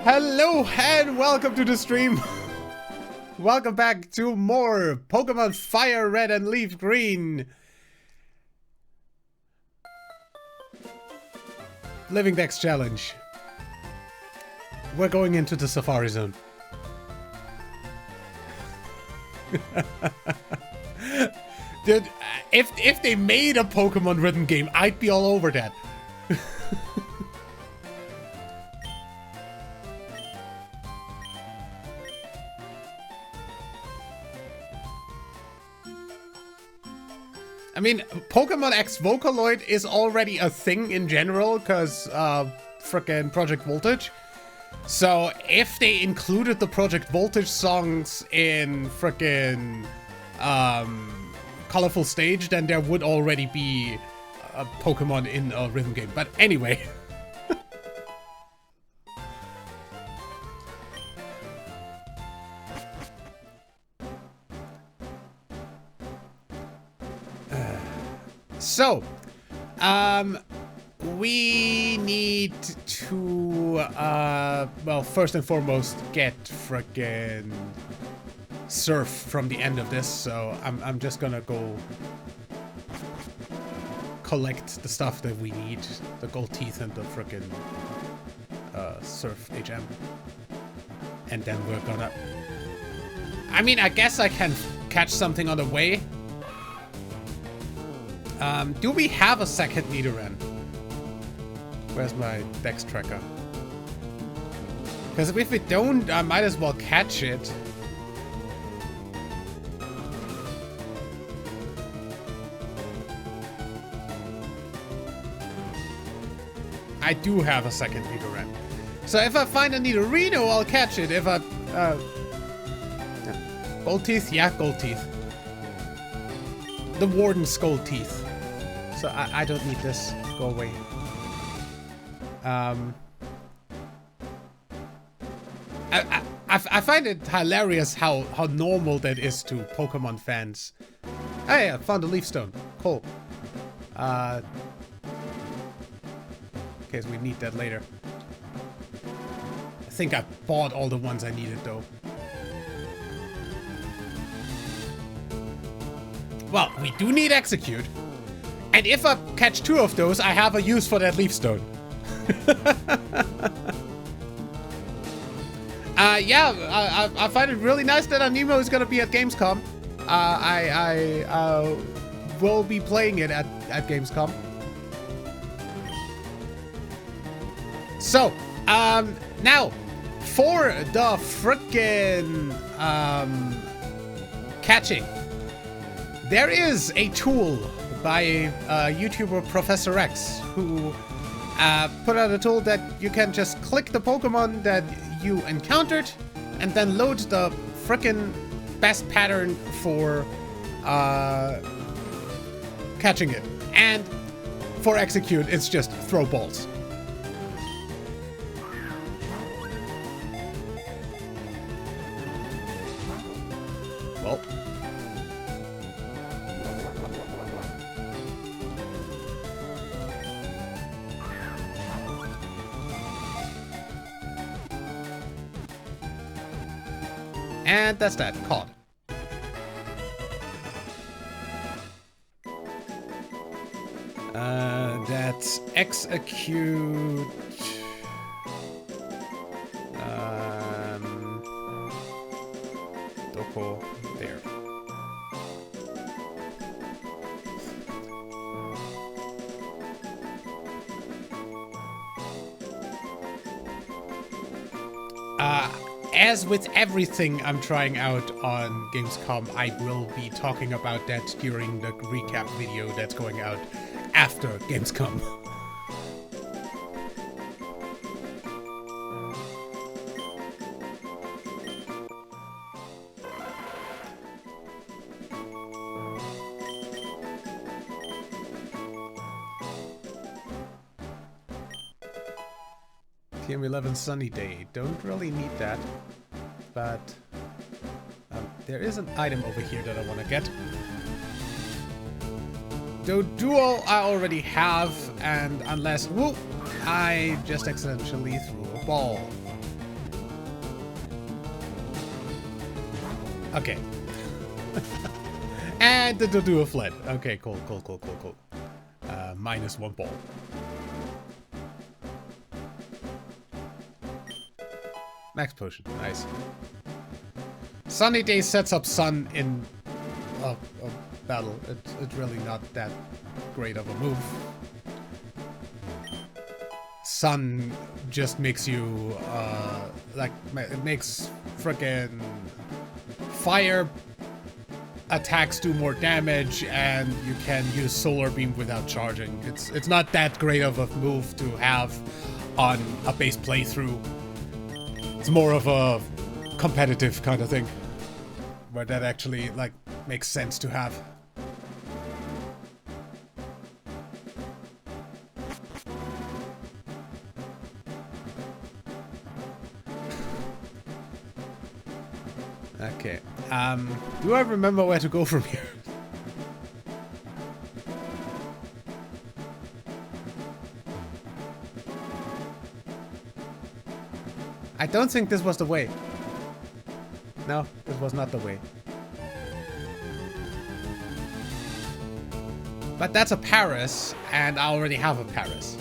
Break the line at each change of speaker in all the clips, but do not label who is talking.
Hello and welcome to the stream. Welcome back to more Pokemon Fire Red and Leaf Green. Living Dex Challenge. We're going into the Safari Zone. Dude, if they made a Pokemon rhythm game, I'd be all over that. I mean, Pokemon X Vocaloid is already a thing in general, because, frickin' Project Voltage. So, if they included the Project Voltage songs in frickin', Colorful Stage, then there would already be a Pokemon in a rhythm game. But anyway. So, we need to, well, first and foremost, get frickin' Surf from the end of this, so I'm just gonna go collect the stuff that we need, the gold teeth and the frickin' Surf HM. And then we're gonna... I mean, I guess I can catch something on the way. Do we have a second Nidoran? Where's my Dex tracker? Because if we don't, I might as well catch it. I do have a second Nidoran. So if I find a Nidorino, I'll catch it. If I... Gold Teeth? Yeah, Gold Teeth. The Warden's Gold Teeth. So I don't need this. Go away. I find it hilarious how normal that is to Pokemon fans. Hey, I found a Leaf Stone. Cool. In case we need that later. I think I bought all the ones I needed though. Well, we do need Execute. And if I catch 2 of those, I have a use for that Leaf Stone. Yeah, I find it really nice that Anemo is gonna be at Gamescom. I will be playing it at Gamescom. So, now, for the frickin' catching, there is a tool by YouTuber Professor X who put out a tool that you can just click the Pokemon that you encountered and then load the frickin' best pattern for catching it. And for Execute, it's just throw balls. Well. And that's that. Caught. That's Execute. Doko. There. As with everything I'm trying out on Gamescom, I will be talking about that during the recap video that's going out after Gamescom. TM11 Sunny Day. Don't really need that. But there is an item over here that I want to get. Doduo I already have, and unless... Whoop! I just accidentally threw a ball. Okay. And the Doduo fled. Okay, cool. Minus 1 ball. Max potion. Nice. Sunny Day sets up Sun in a battle. It's really not that great of a move. Sun just makes you, it makes frickin' fire attacks do more damage, and you can use Solar Beam without charging. It's not that great of a move to have on a base playthrough. It's more of a competitive kind of thing, where that actually, like, makes sense to have. Okay, do I remember where to go from here? I don't think this was the way. No, this was not the way. But that's a Paris, and I already have a Paris.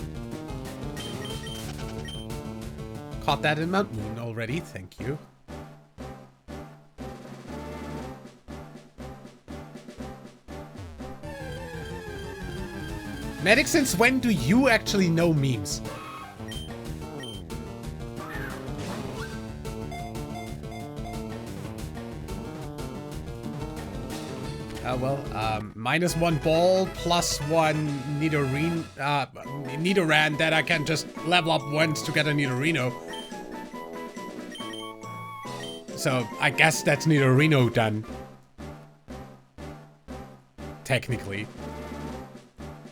Caught that in Mount Moon already, thank you. Medic, since when do you actually know memes? Minus 1 ball, plus 1 Nidoran that I can just level up once to get a Nidorino. So I guess that's Nidorino done. Technically.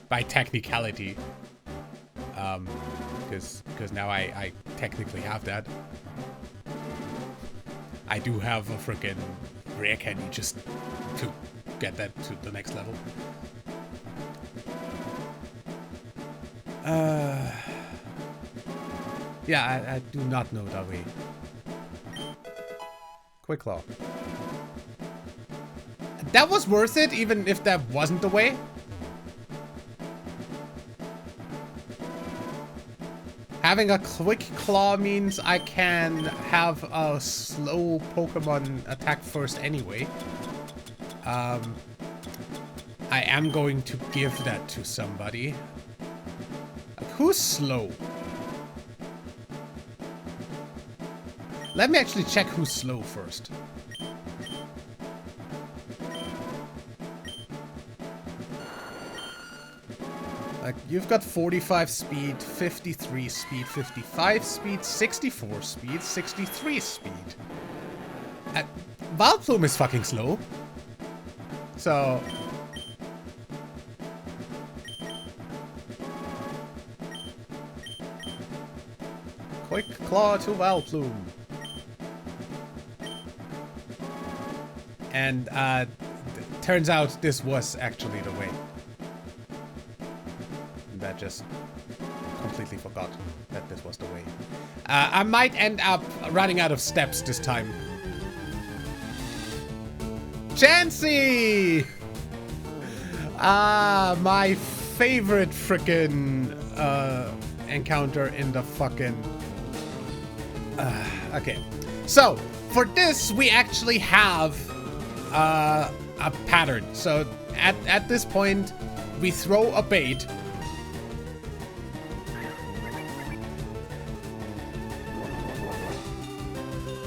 By technicality. Because now I technically have that. I do have a freaking rare candy just to get that to the next level. Yeah, I do not know that way. Quick Claw. That was worth it, even if that wasn't the way. Having a Quick Claw means I can have a slow Pokemon attack first anyway. I am going to give that to somebody. Who's slow? Let me actually check who's slow first. Like, you've got 45 speed, 53 speed, 55 speed, 64 speed, 63 speed. Vileplume is fucking slow. So... Quick Claw to Vileplume. And, turns out this was actually the way. That just completely forgot that this was the way. I might end up running out of steps this time. Chansey! My favorite frickin' encounter in the fucking... okay. So, for this, we actually have a pattern. So, at this point, we throw a bait.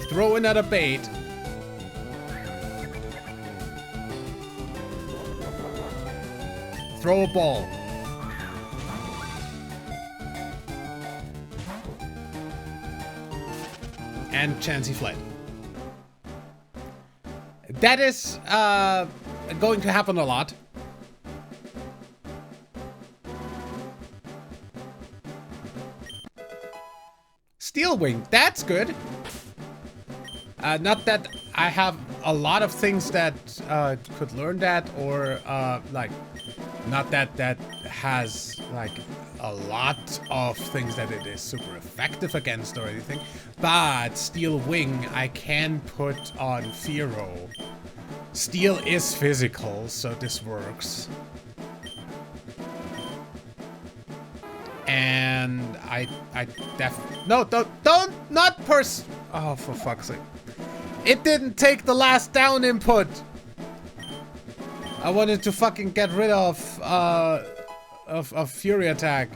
Throw another bait. Throw a ball. And Chansey fled. That is going to happen a lot. Steel Wing, that's good. Not that I have a lot of things that could learn that, or like, not that that has like a lot of things that it is super effective against or anything. But Steel Wing, I can put on Firo. Steel is physical, so this works. And no, not oh, for fuck's sake. It didn't take the last down input. I wanted to fucking get rid of Fury Attack.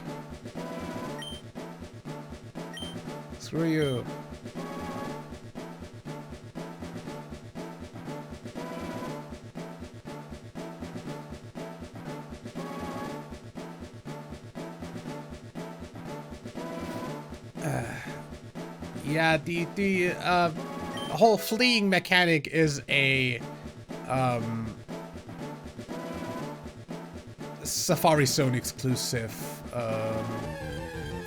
Screw you. Yeah, the whole fleeing mechanic is a Safari Zone exclusive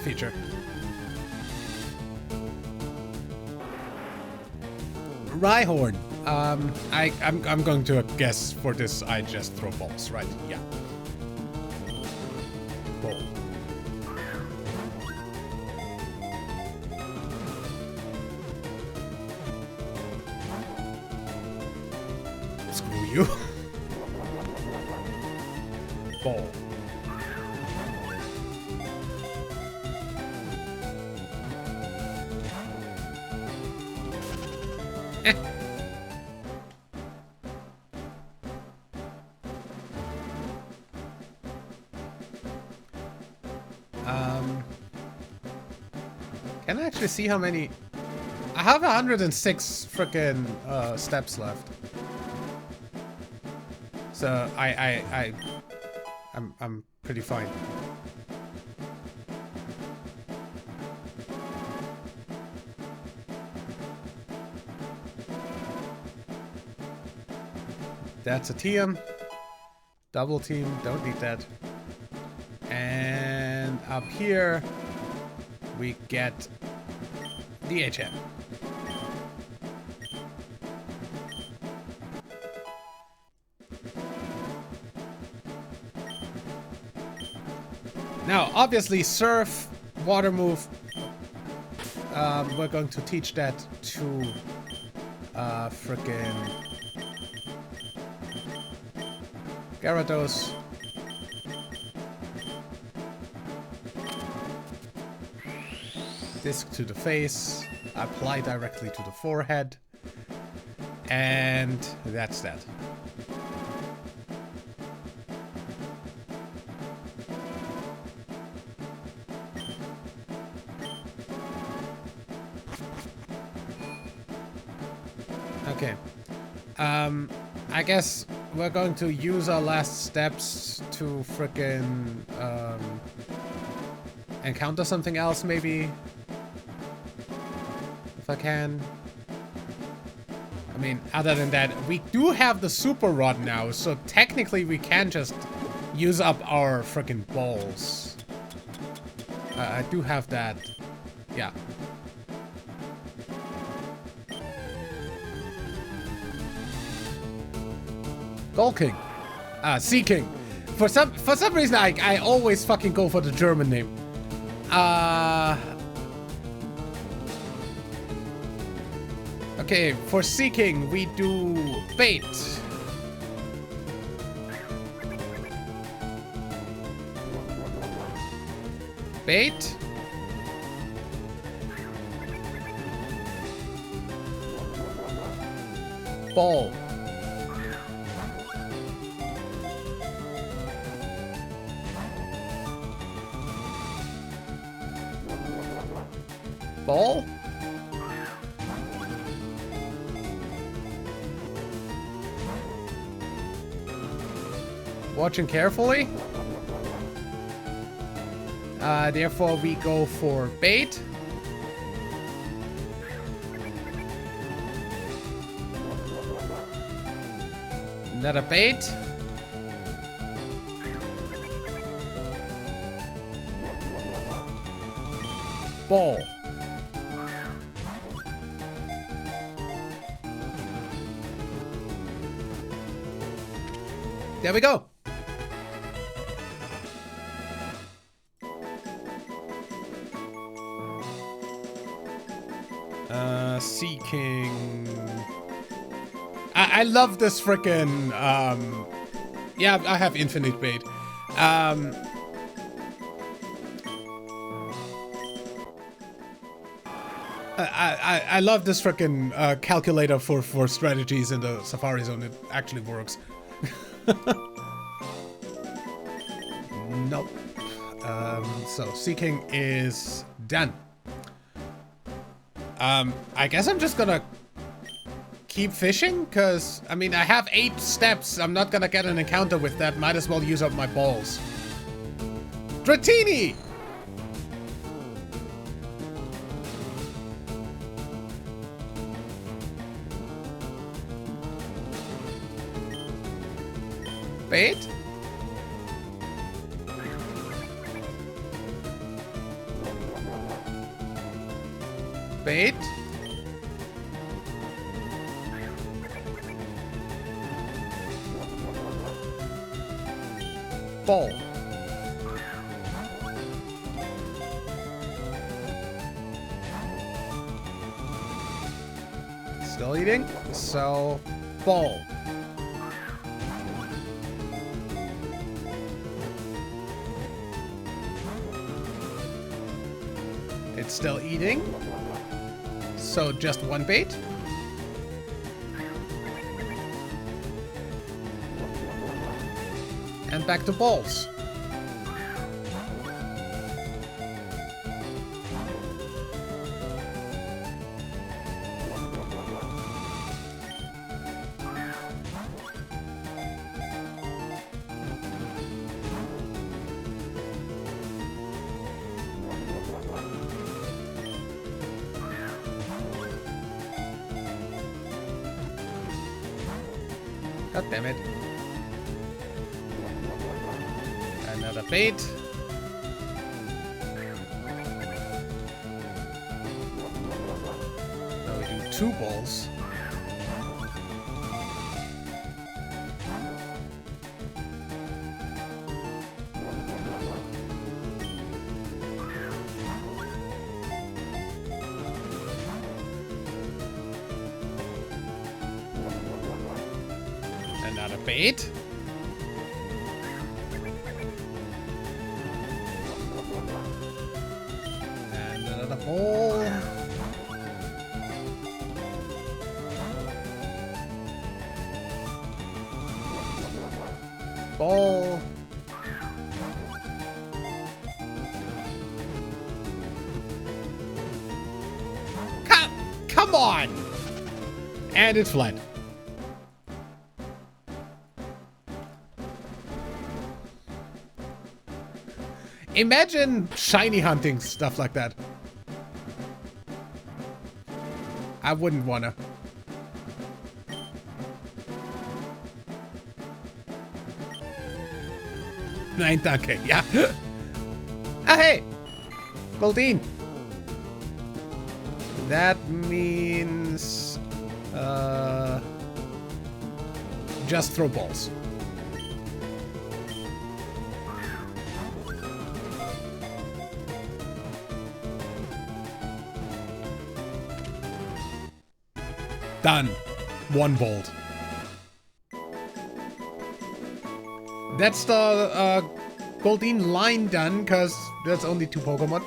feature. Rhyhorn. I'm going to guess for this I just throw balls, right? Yeah. Ball. Screw you. Ball. Can I actually see how many? I have 106 frickin' steps left. So I'm pretty fine. That's a TM. Double team, don't need that. And up here we get DHM. Now, obviously, surf, water move. We're going to teach that to frickin' Gyarados. Disc to the face, apply directly to the forehead, and that's that. Okay. I guess we're going to use our last steps to frickin' encounter something else, maybe. If I can. I mean, other than that, we do have the Super Rod now, so technically we can just use up our frickin' balls. I do have that. Yeah. Golking. Sea King. For some reason I always fucking go for the German name. Okay, for Sea King we do bait. Bait. Ball. Ball? Watching carefully. Therefore we go for bait. Another bait. Ball. There we go. Seeking. I love this frickin'. Yeah, I have infinite bait. I love this frickin' calculator for strategies in the Safari Zone. It actually works. Nope. So seeking is done. I guess I'm just gonna keep fishing, because, I mean, I have 8 steps. I'm not gonna get an encounter with that. Might as well use up my balls. Dratini! Bait? Bait? Ball. Still eating? So, ball. It's still eating. So just one bait. And back to balls. God damn it. Another bait. Now we do 2 balls. Another bait. And another ball. Ball. Come on! And it fled. Imagine shiny hunting, stuff like that. I wouldn't wanna. Okay, yeah. Ah, hey! Goldeen! That means... just throw balls. Done. 1 bolt. That's the Goldeen line done, because that's only 2 Pokemon.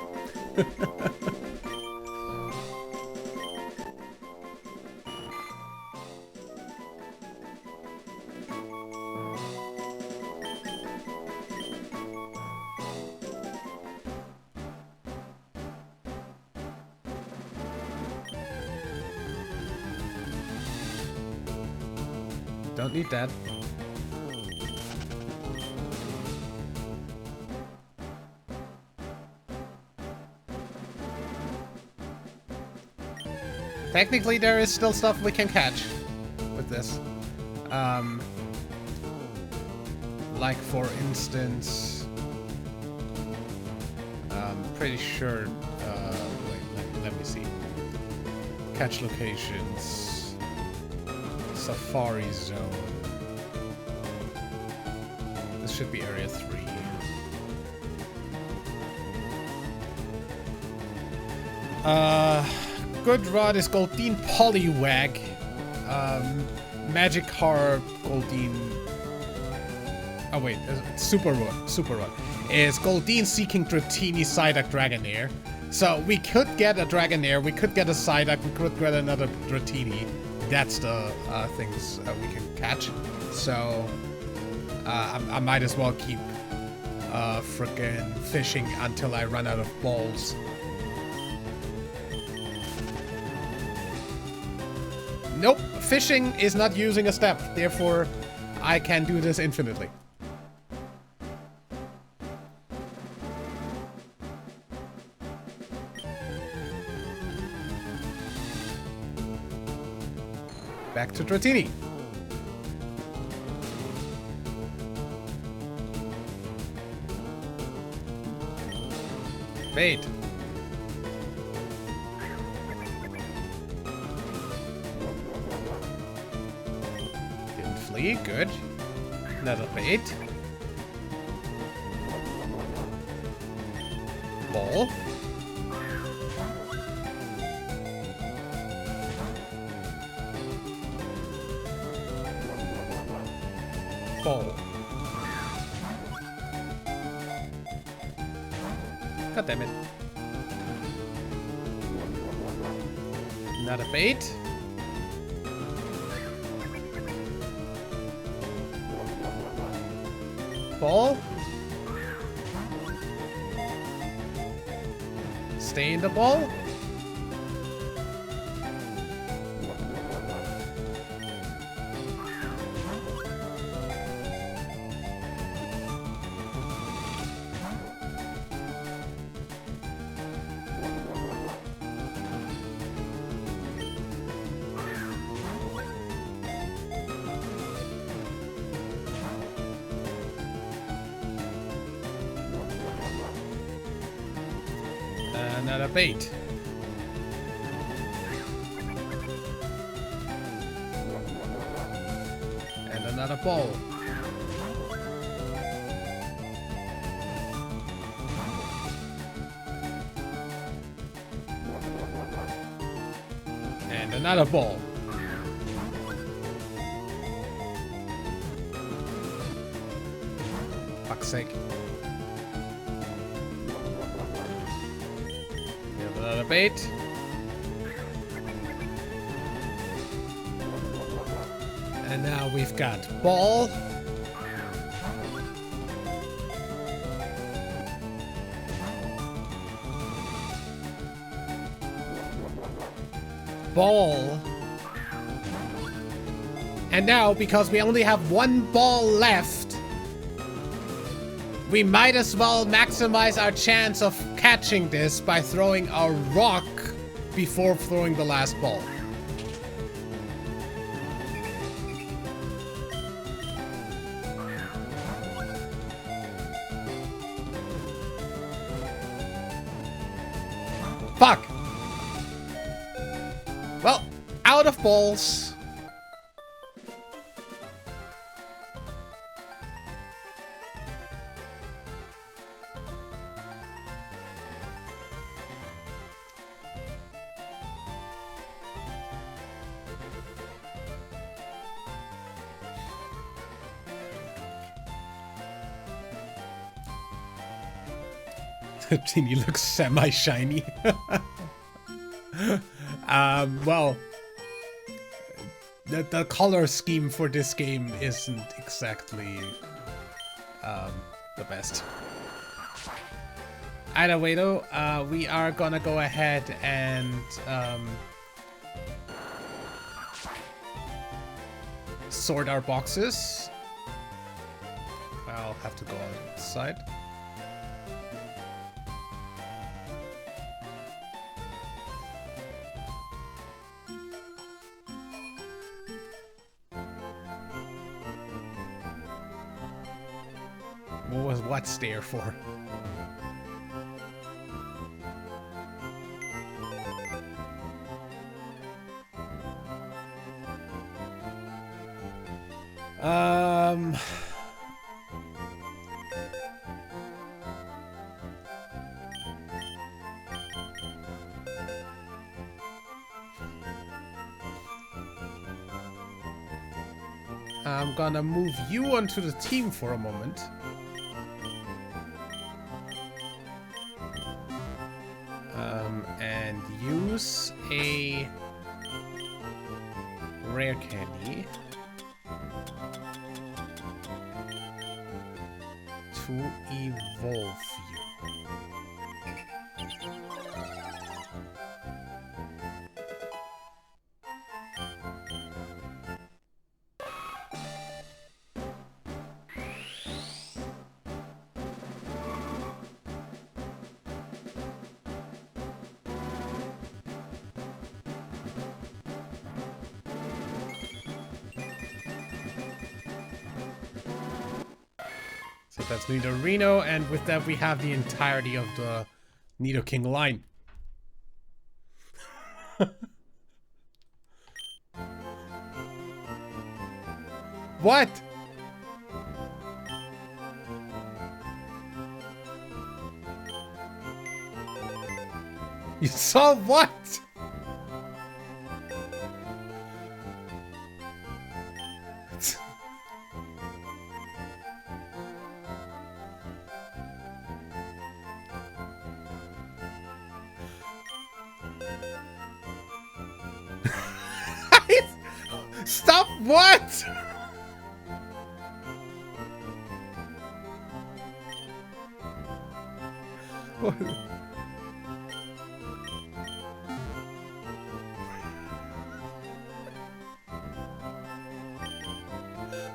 Don't need that. Technically, there is still stuff we can catch with this. Like, for instance... I'm pretty sure... wait, let me see. Catch locations... Safari Zone. This should be Area 3. good rod is Goldeen Poliwag. Magic Horror Goldeen. Oh wait, it's Super Rod. Super Rod is Goldeen Seeking Dratini Psyduck Dragonair. So we could get a Dragonair, we could get a Psyduck, we could get another Dratini. That's the things we can catch. So I might as well keep frickin' fishing until I run out of balls. Nope, fishing is not using a step, therefore I can do this infinitely. Back to Dratini. Bait. Didn't flee, good. Another bait. Ball. Ball. God damn it. Not a bait. Ball. Stay in the ball. Another bait. And another ball. And another ball. Fuck's sake. Another bait. And now we've got ball. Ball. And now, because we only have one ball left, we might as well maximize our chance of catching this by throwing a rock before throwing the last ball. Fuck! Well, out of balls. Genie looks semi-shiny. Well, the color scheme for this game isn't exactly the best. Either way though, we are gonna go ahead and sort our boxes. I'll have to go outside. What was what's there for? I'm gonna move you onto the team for a moment. And use a rare candy to evolve you. So that's Nidorino, and with that we have the entirety of the Nidoking line. What? You saw what? Stop what? What?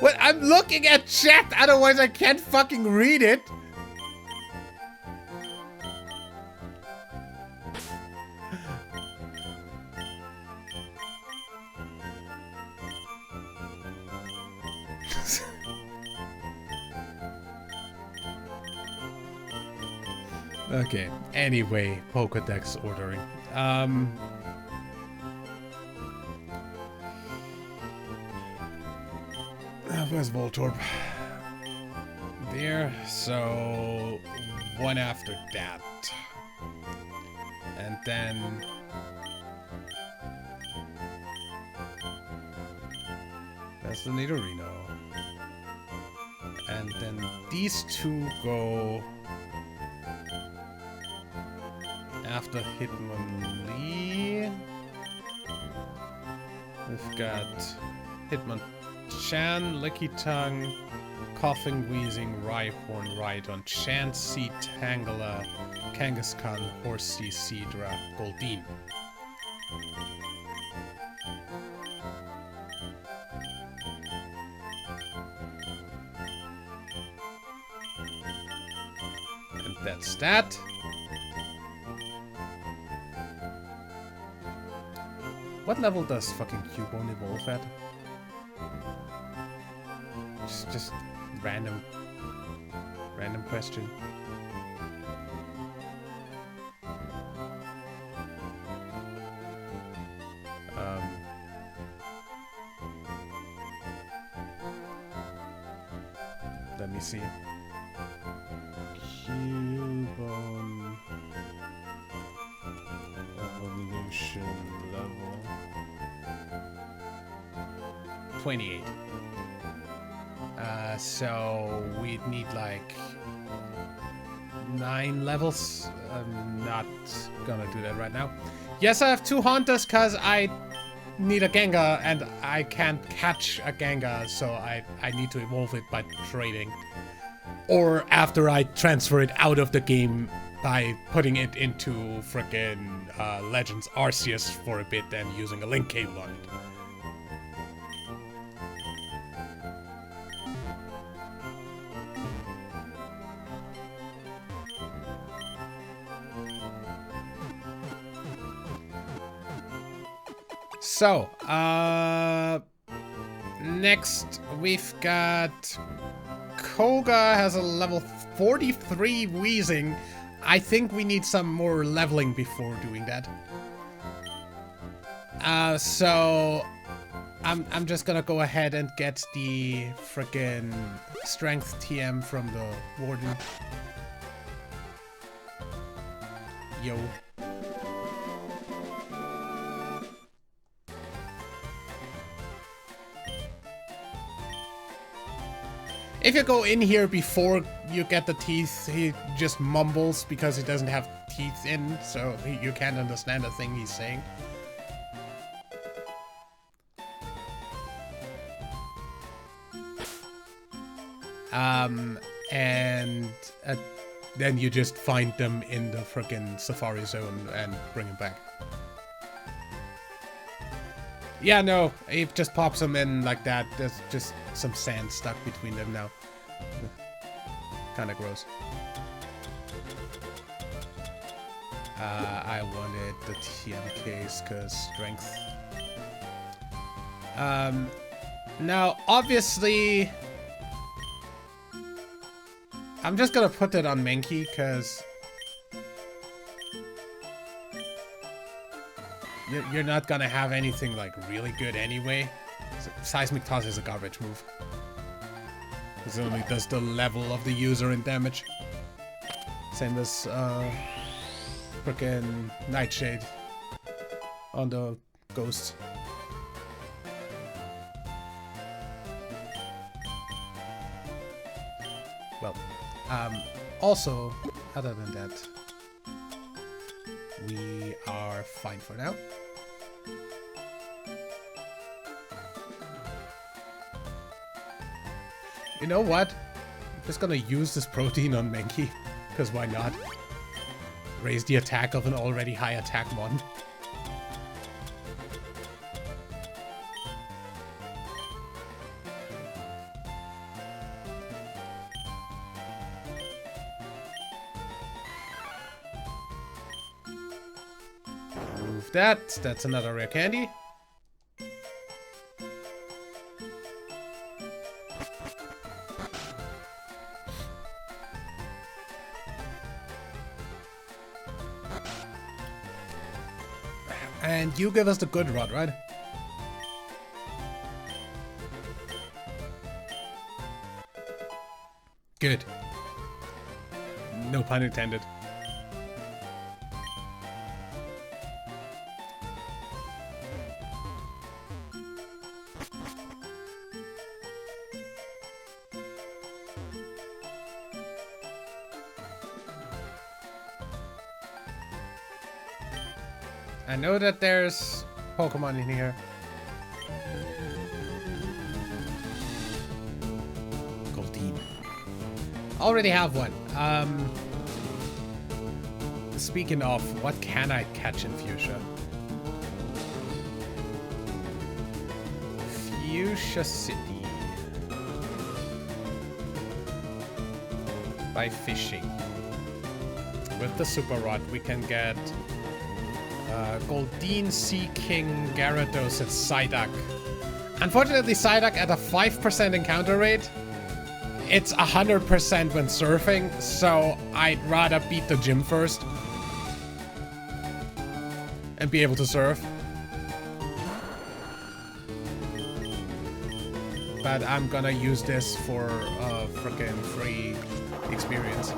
What? I'm looking at chat, otherwise I can't fucking read it. Okay, anyway, Pokédex ordering. Where's Voltorb? There, so one after that. And then that's the Nidorino. And then these two go after Hitmonlee. We've got Hitmonchan, Lickitung, Coughing, Wheezing, Rhyhorn, Rhydon, Chansey, Tangela, Kangaskhan, Horsea, Seadra, Goldeen. And that's that. What level does fucking Cubone evolve at? Just random question. Let me see. Cubone evolution level 28. So we'd need like 9 levels. I'm not gonna do that right now. Yes, I have 2 Hunters because I need a Gengar and I can't catch a Gengar, so I need to evolve it by trading. Or after I transfer it out of the game by putting it into frickin' Legends Arceus for a bit and using a link cable on it. So, next we've got Koga has a level 43 Wheezing. I think we need some more leveling before doing that. So I'm just gonna go ahead and get the frickin' strength TM from the Warden. Yo. If you go in here before you get the teeth, he just mumbles because he doesn't have teeth in, so you can't understand the thing he's saying. And then you just find them in the frickin' Safari Zone and bring them back. Yeah, no, it just pops them in like that. There's just some sand stuck between them now. Kinda gross. I wanted the TMKs because strength. Now, obviously, I'm just gonna put it on Mankey because you're not gonna have anything like really good anyway. Seismic Toss is a garbage move. It only does the level of the user in damage. Same as frickin' Nightshade on the Ghost. Well, also, other than that, we are fine for now. You know what? I'm just gonna use this protein on Mankey, because why not? Raise the attack of an already high attack mon. Move that. That's another rare candy. And you give us the good rod, right? Good. No pun intended. I know that there's Pokemon in here. Goldeen. Already have one. Speaking of, what can I catch in Fuchsia? Fuchsia City. By fishing. With the Super Rod, we can get Goldeen, Sea King, Gyarados, and Psyduck. Unfortunately, Psyduck at a 5% encounter rate, it's 100% when surfing, so I'd rather beat the gym first and be able to surf. But I'm gonna use this for a frickin' free experience.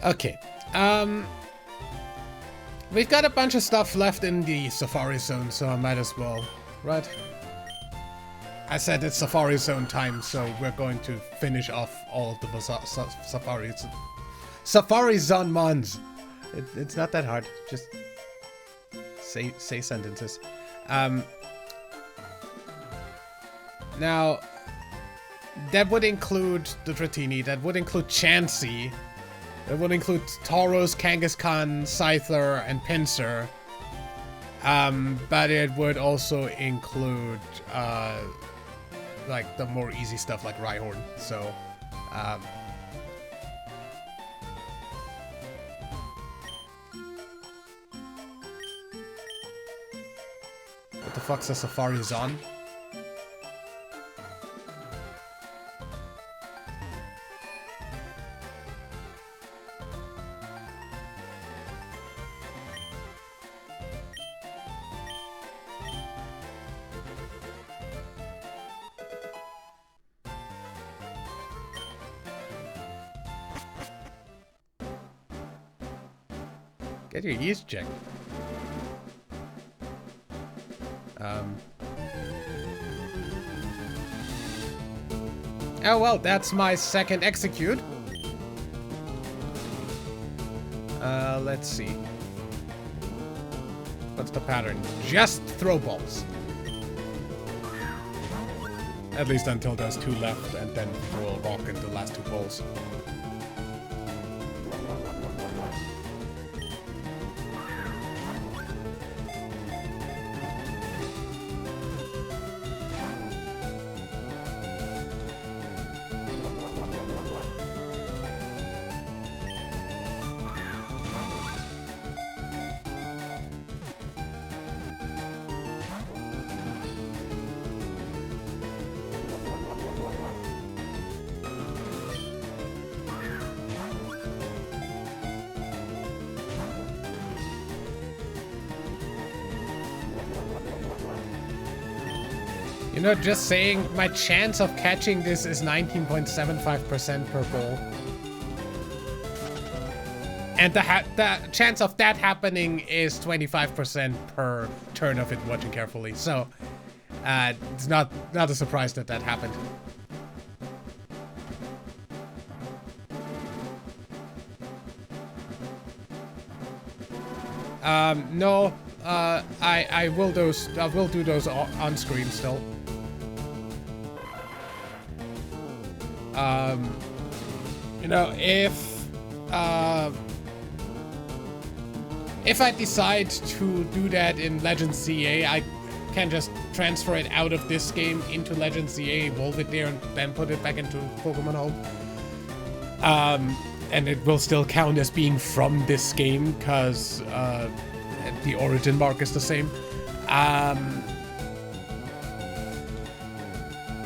Okay, we've got a bunch of stuff left in the Safari Zone, so I might as well, right? I said it's Safari Zone time, so we're going to finish off all of the Safari Zone mons. It's not that hard, just say sentences. Now, that would include the Dratini, that would include Chansey. It would include Tauros, Kangaskhan, Scyther, and Pinsir. But it would also include, like, the more easy stuff like Rhyhorn. So, what the fuck's a Safari Zone? Get your yeast checked. Oh well, that's my second execute. Let's see. What's the pattern? Just throw balls. At least until there's 2 left, and then throw a rock into the last 2 balls. You know, just saying, my chance of catching this is 19.75% per ball. And the chance of that happening is 25% per turn of it, watching carefully. So, it's not a surprise that that happened. No, I will do those on screen still. You know, if I decide to do that in Legends CA, I can just transfer it out of this game into Legends CA, evolve it there, and then put it back into Pokemon Home. And it will still count as being from this game, because the origin mark is the same.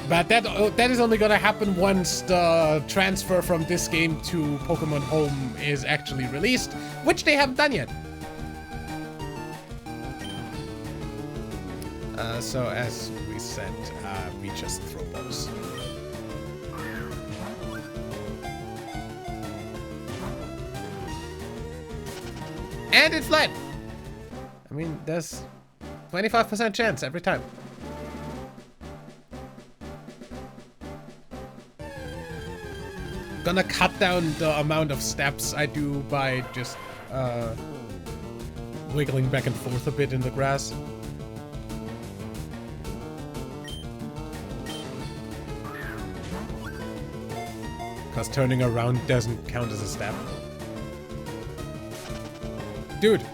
But that is only gonna happen once the transfer from this game to Pokemon Home is actually released, which they haven't done yet. So as we said, we just throw balls. And it fled! I mean, there's 25% chance every time. Gonna cut down the amount of steps I do by just wiggling back and forth a bit in the grass. Because turning around doesn't count as a step. Dude,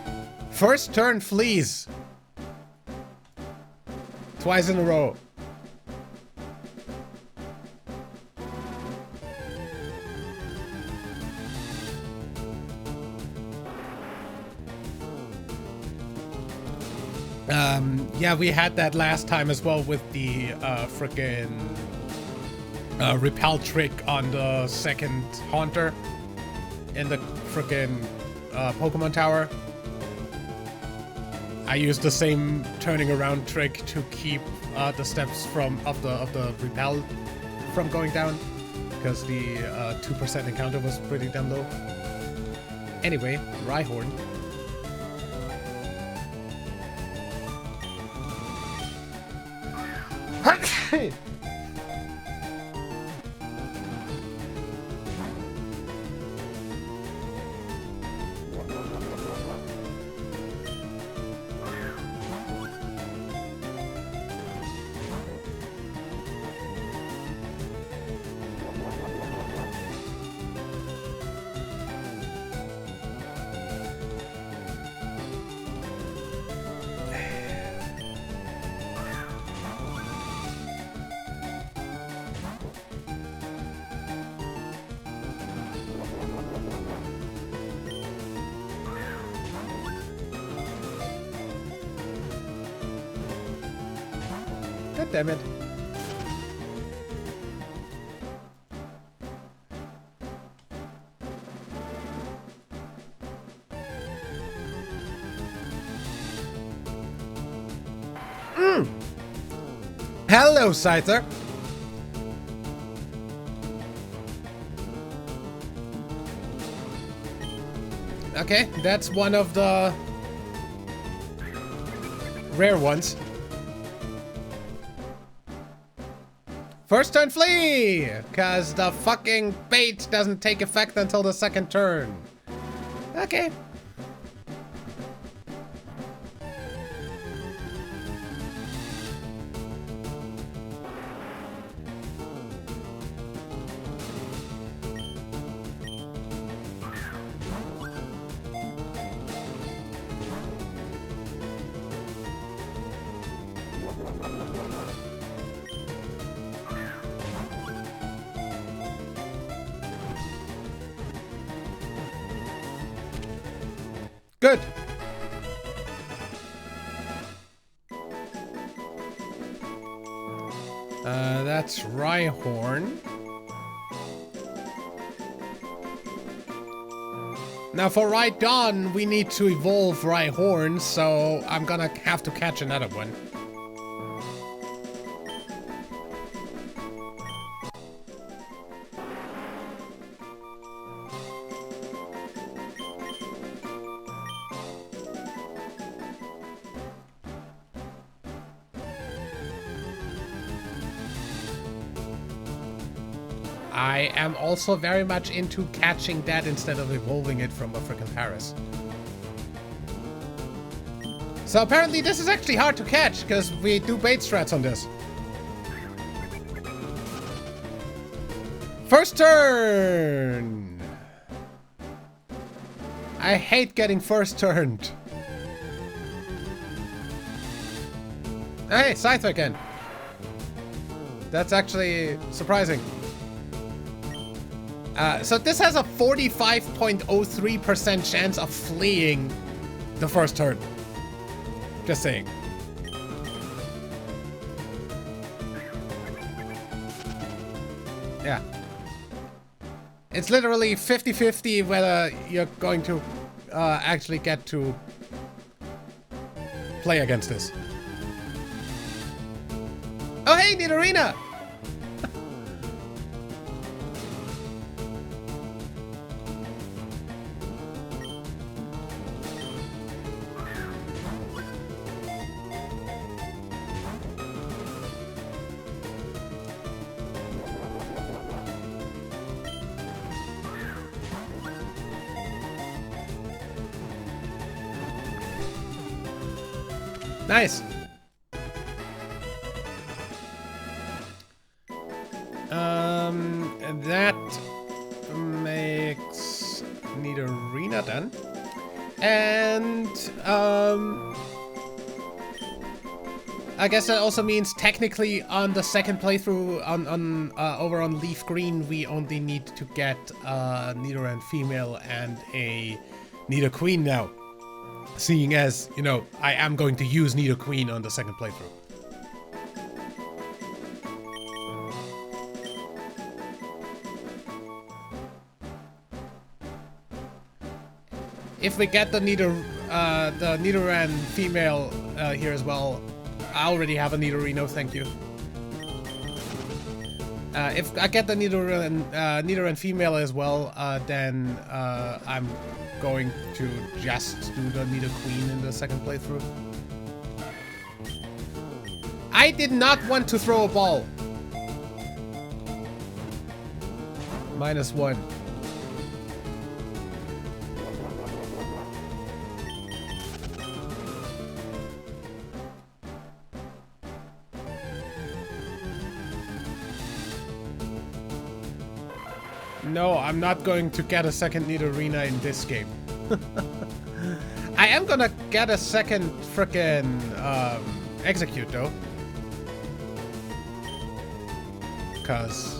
first turn fleas. Twice in a row. Yeah, we had that last time as well with the frickin' repel trick on the second Haunter in the frickin' Pokemon Tower. I used the same turning around trick to keep the steps of the repel from going down, because the 2% encounter was pretty damn low. Anyway, Rhyhorn. God damn it. Hello, Scyther. Okay, that's one of the rare ones. First turn flee! Cause the fucking bait doesn't take effect until the second turn. Okay. Good. That's Rhyhorn. Now for Rhydon, we need to evolve Rhyhorn, so I'm gonna have to catch another one. I am also very much into catching that instead of evolving it from a frickin' Paris. So apparently this is actually hard to catch, because we do bait strats on this. First turn! I hate getting first turned. Hey, Scyther again. That's actually surprising. So this has a 45.03% chance of fleeing the first turn. Just saying. Yeah. It's literally 50-50 whether you're going to actually get to play against this. Oh hey, Nidorina! Nice. That makes Nidorina done. And I guess that also means technically on the second playthrough on over on Leaf Green we only need to get Nidoran female and a Nidoqueen now. Seeing as, you know, I am going to use Nidoqueen on the second playthrough. If we get the Nidoran female here as well, I already have a Nidorino, thank you. If I get the Nidoran female as well, then I'm going to just do the Nidoqueen in the second playthrough. I did not want to throw a ball. -1. No, I'm not going to get a second Nidorina in this game. I am gonna get a second frickin' Execute though. Because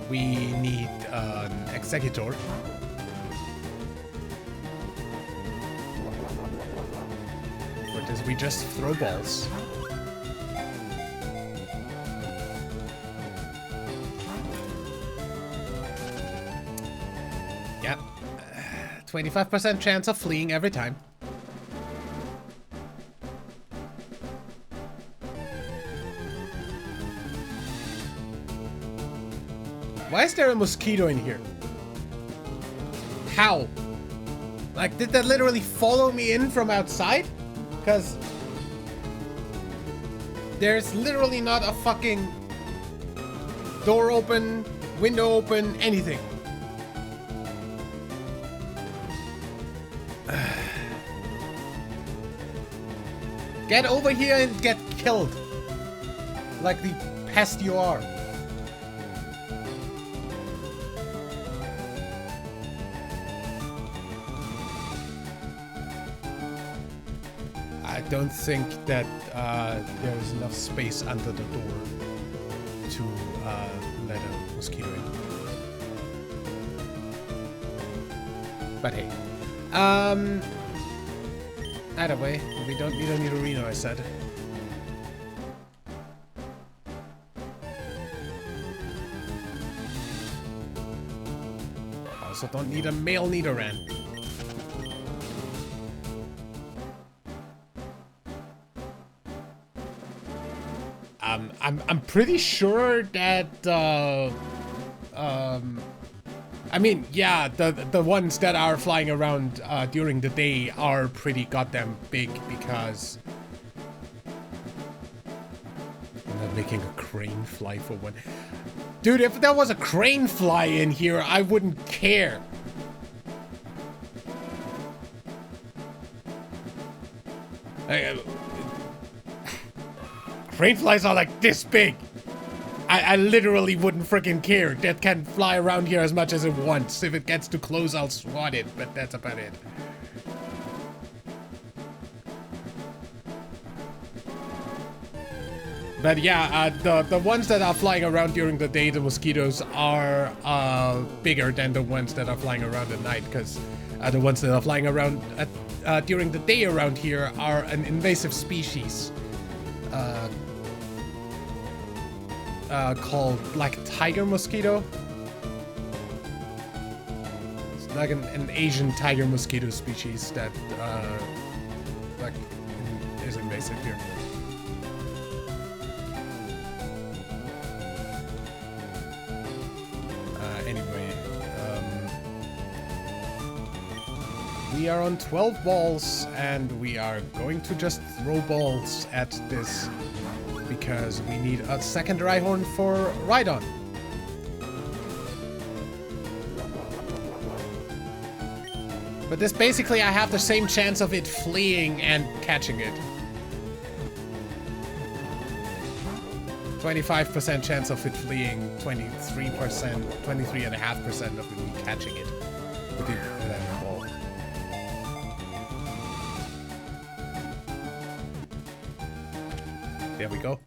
we need an Executor. For this, we just throw balls. Yep. 25% chance of fleeing every time. Why is there a mosquito in here? How? Like, did that literally follow me in from outside? Because there's literally not a fucking door open, window open, anything. Get over here and get killed. Like the pest you are. I don't think that there is enough space under the door to let a mosquito in. But hey. Either way, we don't need a Nidorino, I said. Also don't need a male Nidoran. I'm pretty sure that I mean, yeah, the ones that are flying around during the day are pretty goddamn big because I'm not making a crane fly for one. Dude, if there was a crane fly in here, I wouldn't care. Crane flies are like this big. I literally wouldn't freaking care. That can fly around here as much as it wants. If it gets too close, I'll swat it, but that's about it. But yeah, the ones that are flying around during the day, the mosquitoes, are bigger than the ones that are flying around at night, because the ones that are flying around during the day around here are an invasive species. Called black tiger mosquito. It's like an Asian tiger mosquito species that like is invasive here. Anyway, we are on 12 balls and we are going to just throw balls at this because we need a second Rhyhorn for Rhydon. But this basically, I have the same chance of it fleeing and catching it. 25% chance of it fleeing, 23%, 23.5% of me catching it with that ball. There we go.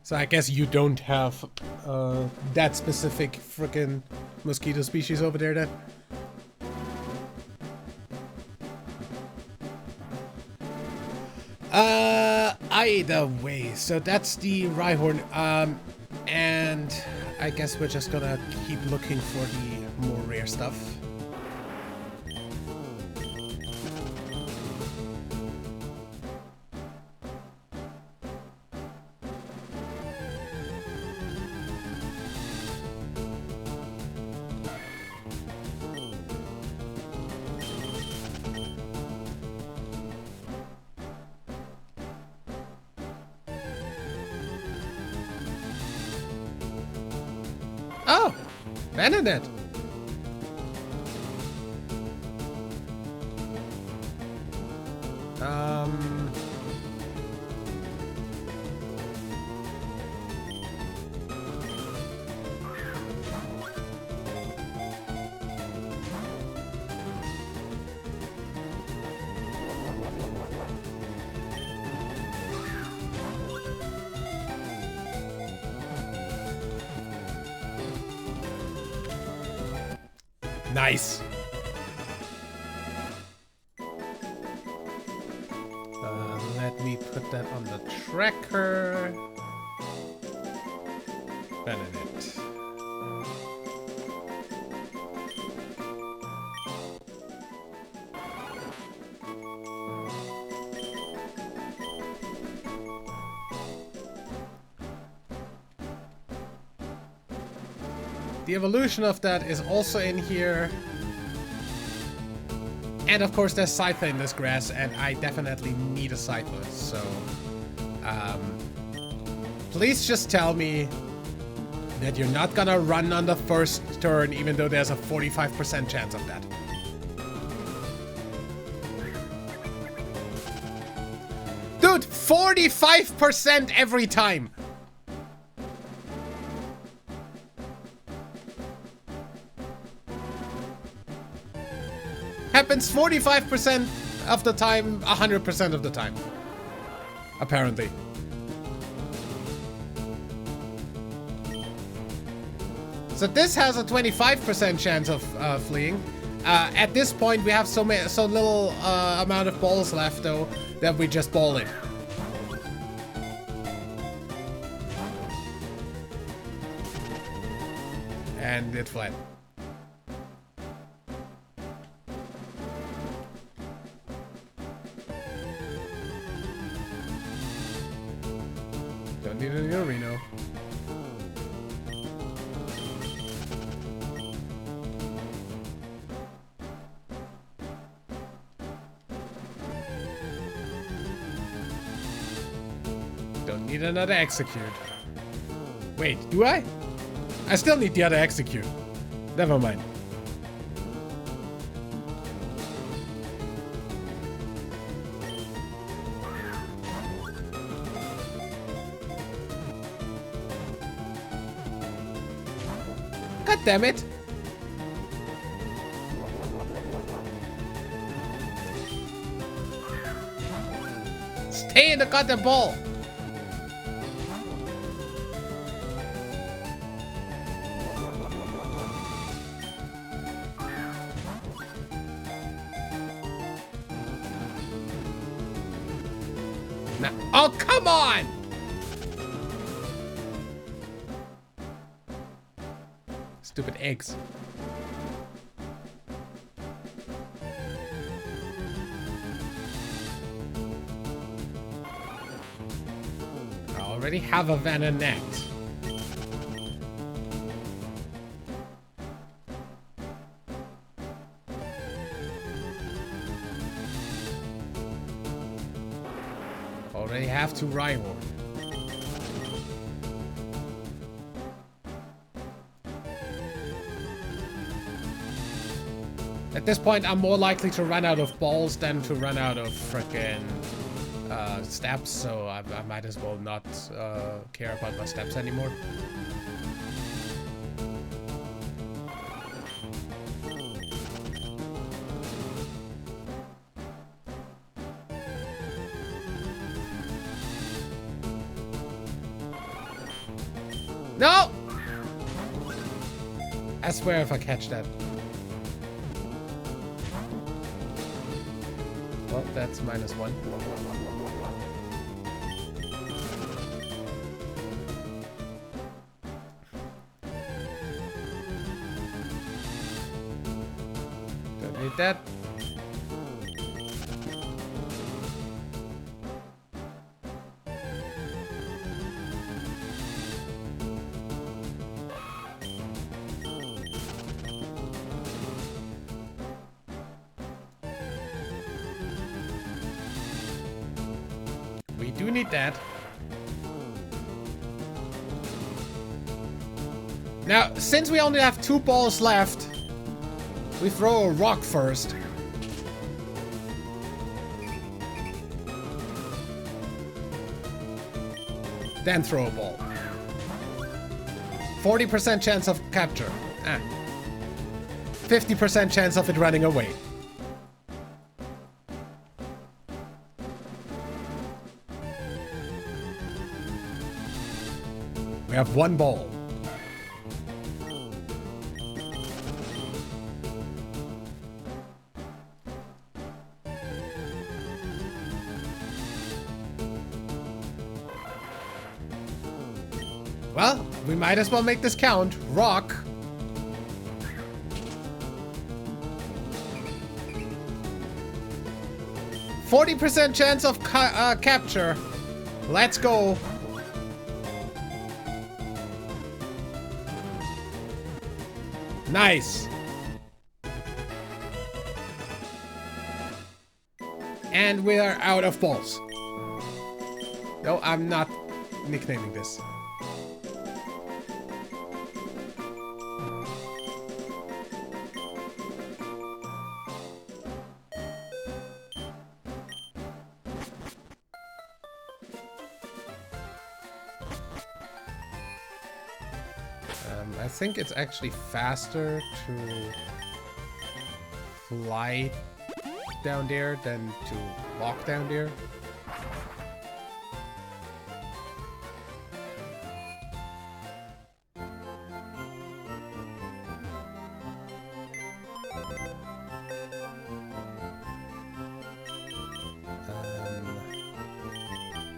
So I guess you don't have that specific frickin' mosquito species over there then? Either way, so that's the Rhyhorn, and I guess we're just gonna keep looking for the more rare stuff. Oh! Venonat! Nice. me put that on the tracker. Benedict. The evolution of that is also in here. And of course there's Scyther in this grass, and I definitely need a Scyther, so... please just tell me that you're not gonna run on the first turn, even though there's a 45% chance of that. Dude, 45% every time! Happens 45% of the time, 100% of the time. Apparently. So this has a 25% chance of fleeing. At this point, we have so little amount of balls left, though, that we just ball it. And it fled. Don't need an Reno. Don't need another execute. Wait, do I? I still need the other execute. Never mind. God damn it. Stay in the goddamn ball. Now, oh, come on! Stupid eggs. I already have a Venonat. Already have to Rhyhorn. At this point, I'm more likely to run out of balls than to run out of frickin' steps, so I might as well not care about my steps anymore. No! I swear if I catch that. Well, that's -1. Don't need that. We do need that. Now, since we only have 2 balls left, we throw a rock first. Then throw a ball. 40% chance of capture. 50% chance of it running away. We have 1 ball. Well, we might as well make this count. Rock. %40 chance of capture. Let's go. Nice. And we are out of balls. No, I'm not nicknaming this. I think it's actually faster to fly down there than to walk down there.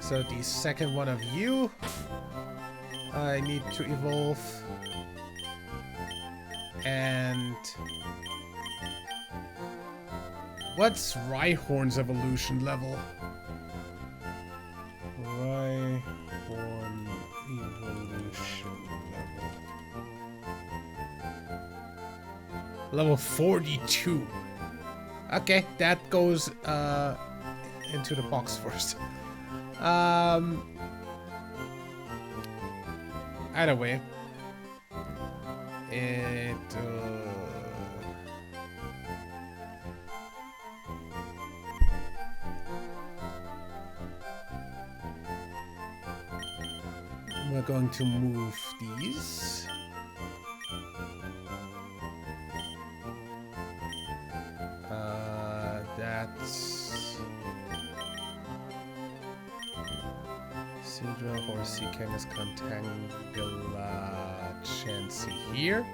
So the second one of you, I need to evolve. And what's Rhyhorn's evolution level? Rhyhorn evolution level. Level 42. Okay, that goes into the box first. Either way. We're going to move these. That's Seadra, Horsey, Canis, Contangula, Chansey here.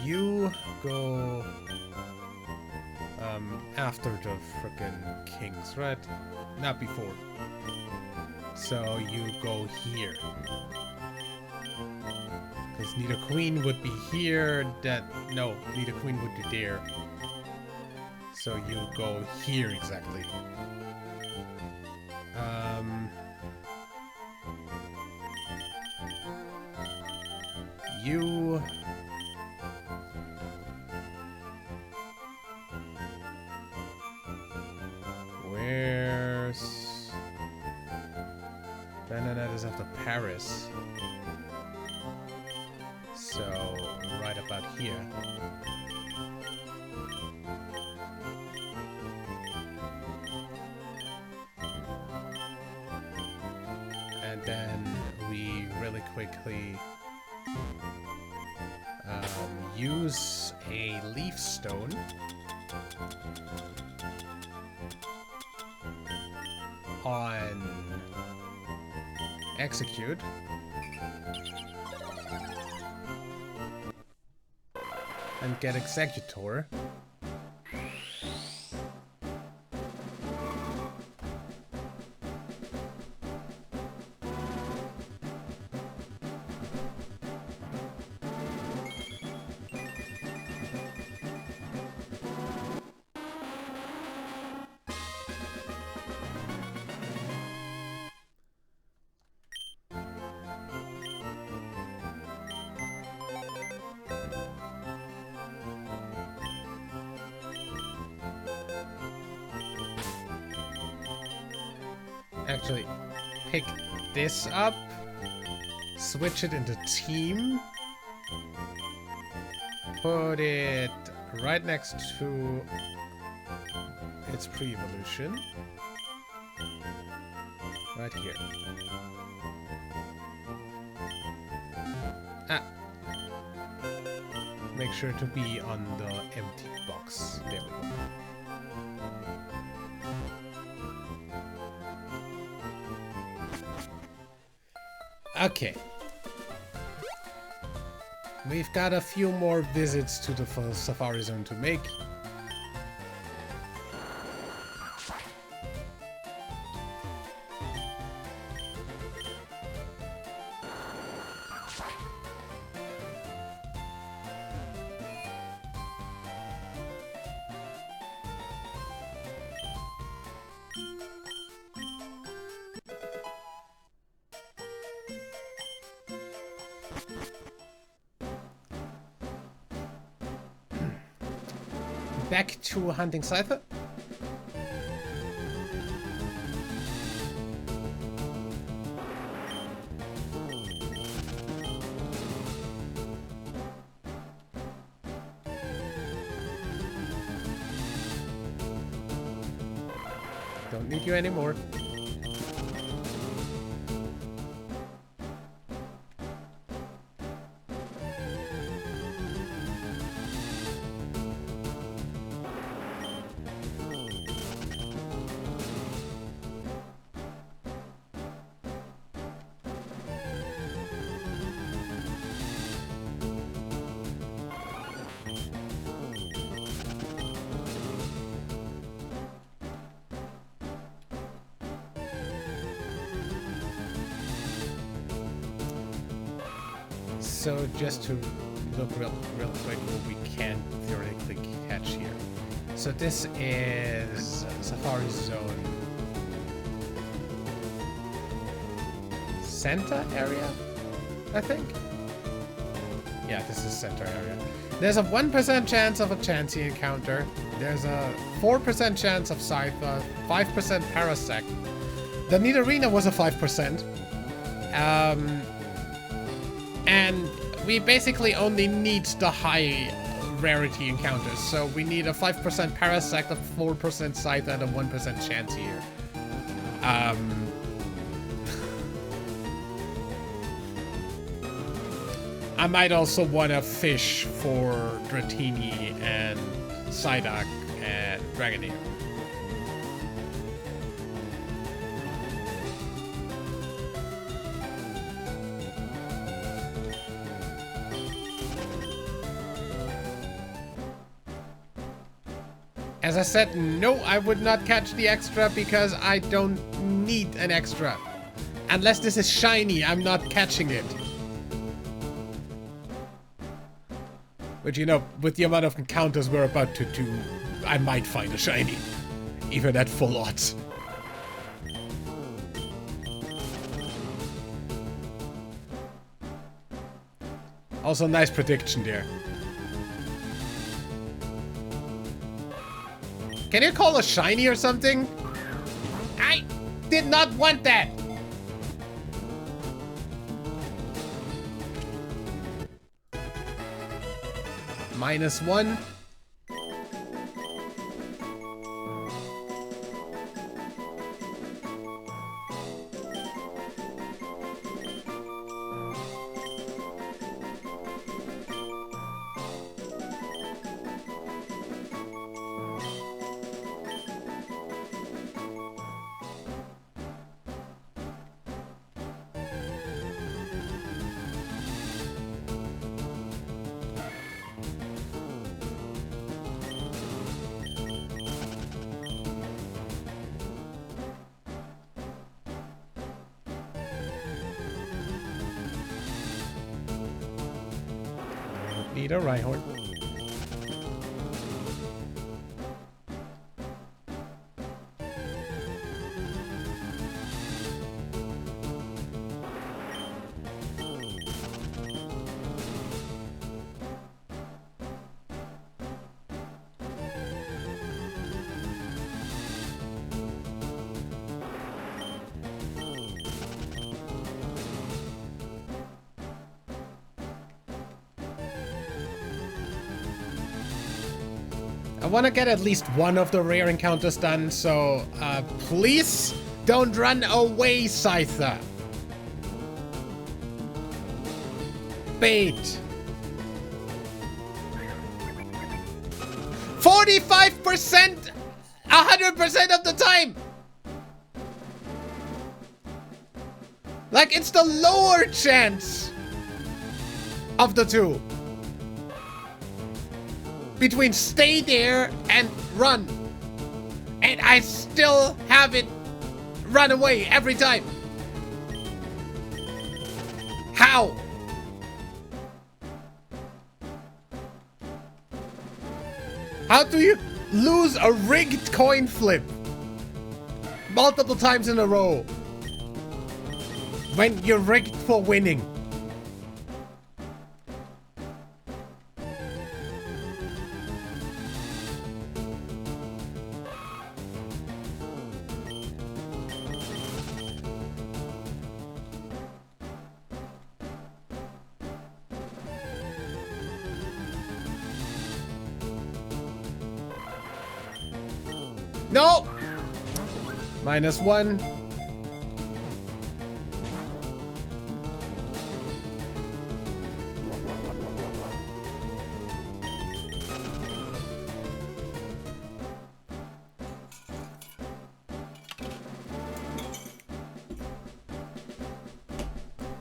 You go after the frickin' kings, right? Not before. So you go here. Because Nidoqueen would be here, no, Nidoqueen would be there. So you go here exactly. You... Where's... Banana is after Paris. So, right about here. And then we really quickly use a leaf stone. On execute. And get Executor. Actually, pick this up, switch it into team, put it right next to its pre-evolution, right here. Make sure to be on the empty box. There we go. Okay. We've got a few more visits to the Safari Zone to make. Back to hunting Scyther. Don't need you anymore. So just to look real quick what we can theoretically catch here. So this is Safari Zone center area, I think. Yeah, this is center area. There's a 1% chance of a Chansey encounter. There's a 4% chance of Scyther, 5% Parasect. The Nidorina was a 5%. And we basically only need the high rarity encounters. So we need a 5% Parasect, a 4% Scyther, and a 1% chance here. I might also want to fish for Dratini and Psyduck and Dragonair. As I said, no, I would not catch the extra because I don't need an extra. Unless this is shiny, I'm not catching it. But you know, with the amount of encounters we're about to do, I might find a shiny. Even at full odds. Also, nice prediction there. Can you call a shiny or something? I did not want that! -1. Need a Rhyhorn. I want to get at least one of the rare encounters done, so please don't run away, Scyther. Bait. 45%! 100% of the time! Like, it's the lower chance of the two. Between stay there and run. And I still have it run away every time. How? How do you lose a rigged coin flip multiple times in a row when you're rigged for winning? No! -1.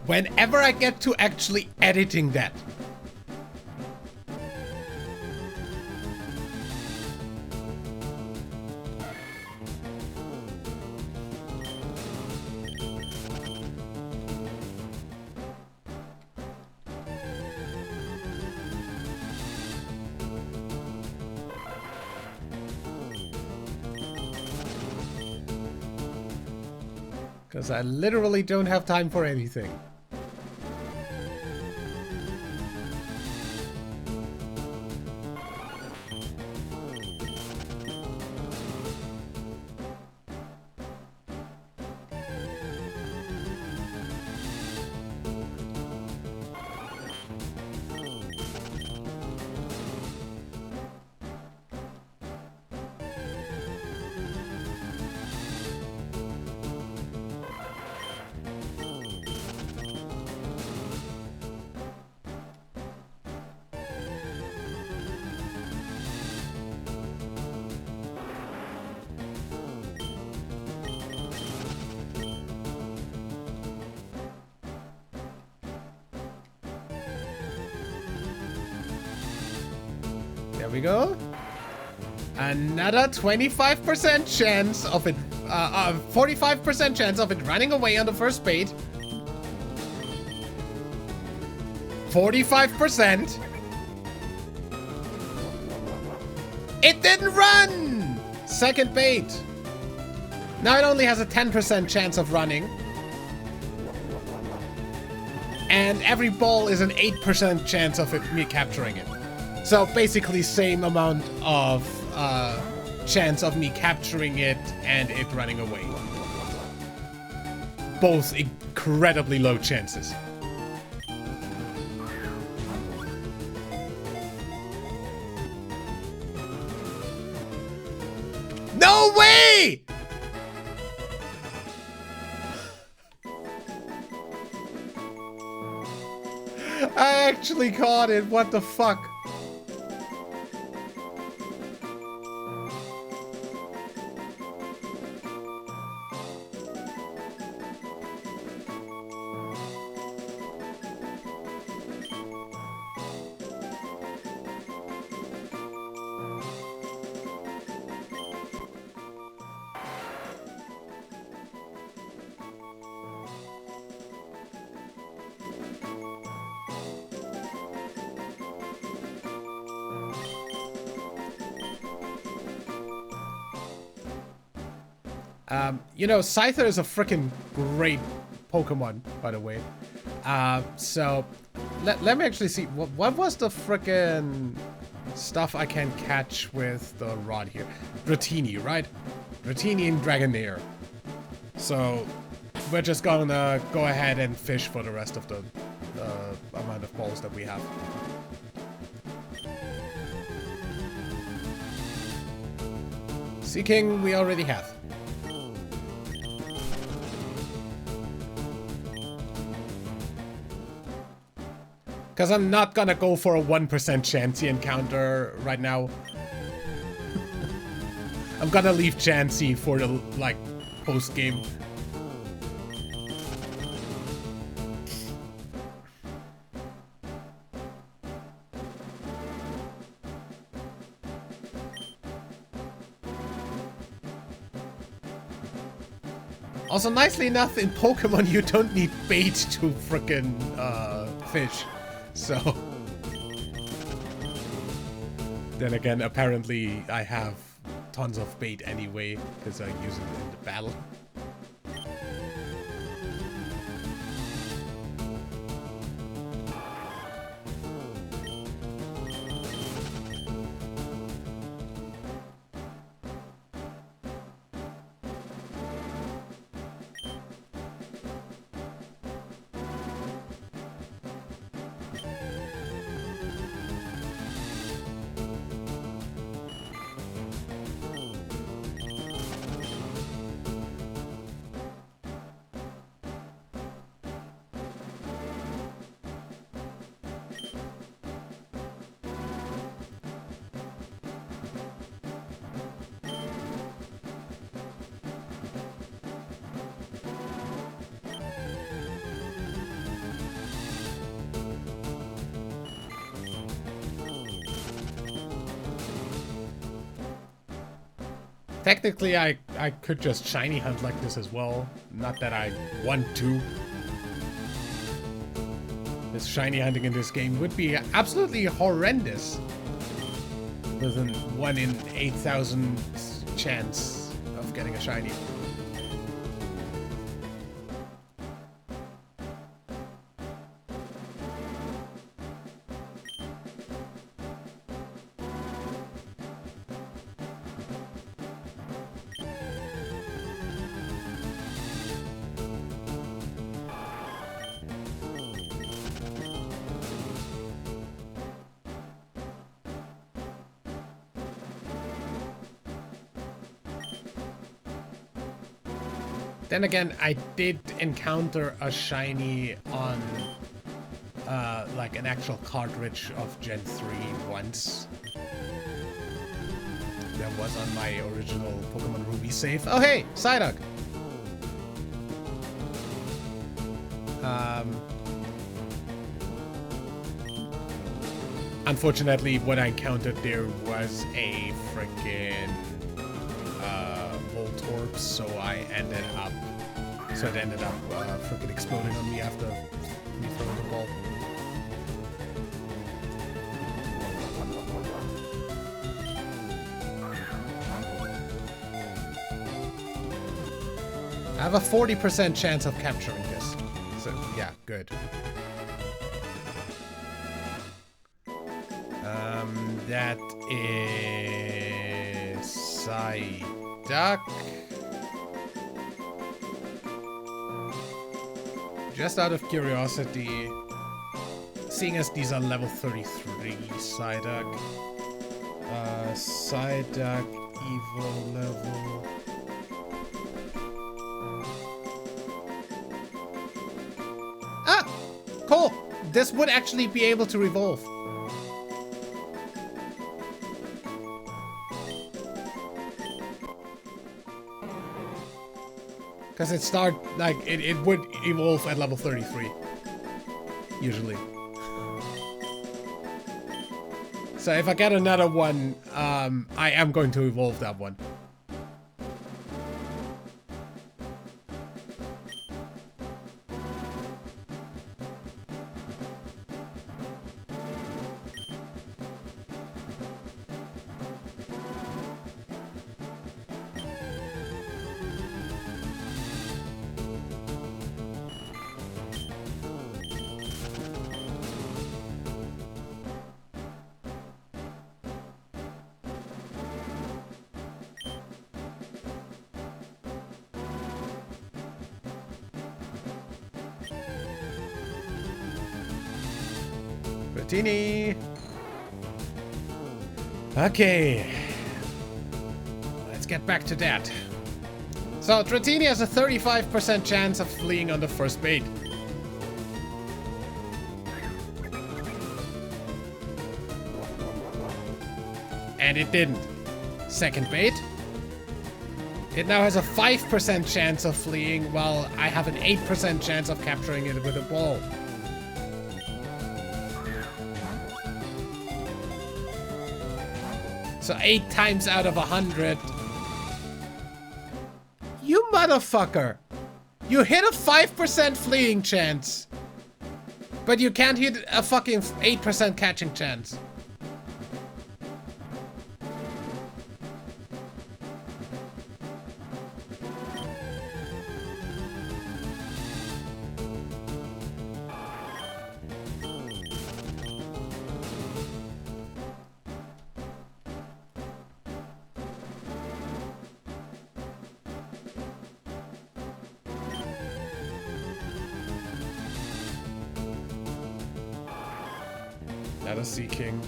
Whenever I get to actually editing that. Because I literally don't have time for anything. There we go. Another 25% chance of it, 45% chance of it running away on the first bait. 45%. It didn't run! Second bait. Now it only has a 10% chance of running. And every ball is an 8% chance of me capturing it. So basically same amount of chance of me capturing it and it running away. Both incredibly low chances. No way! I actually caught it, what the fuck? You know, Scyther is a freaking great Pokemon, by the way. So, let me actually see. What was the freaking stuff I can catch with the rod here? Dratini, right? Dratini and Dragonair. So, we're just gonna go ahead and fish for the rest of the amount of balls that we have. Seeking, we already have. Because I'm not gonna go for a 1% Chansey encounter right now. I'm gonna leave Chansey for the, like, post-game. Also, nicely enough, in Pokemon, you don't need bait to frickin' fish. So... Then again, apparently I have tons of bait anyway, because I use it in the battle. Technically, I could just shiny hunt like this as well. Not that I want to. This shiny hunting in this game would be absolutely horrendous. With a 1 in 8,000 chance of getting a shiny. Then again, I did encounter a shiny on like an actual cartridge of Gen 3 once. That was on my original Pokemon Ruby save. Oh hey, Psyduck! Unfortunately, what I encountered there was a freaking Voltorb, so it ended up freaking exploding on me after me throwing the ball. I have a 40% chance of capturing this, so yeah, good. That is Psyduck. Just out of curiosity, seeing as these are level 33 Psyduck, Psyduck Evo level. Ah! Cool! This would actually be able to revolve. Because it would evolve at level 33. Usually. So if I get another one, I am going to evolve that one. Dratini. Okay. Let's get back to that. So Dratini has a 35% chance of fleeing on the first bait. And it didn't. Second bait. It now has a 5% chance of fleeing, while I have an 8% chance of capturing it with a ball. So 8 times out of 100. You motherfucker! You hit a 5% fleeing chance, but you can't hit a fucking 8% catching chance. Not a Sea King.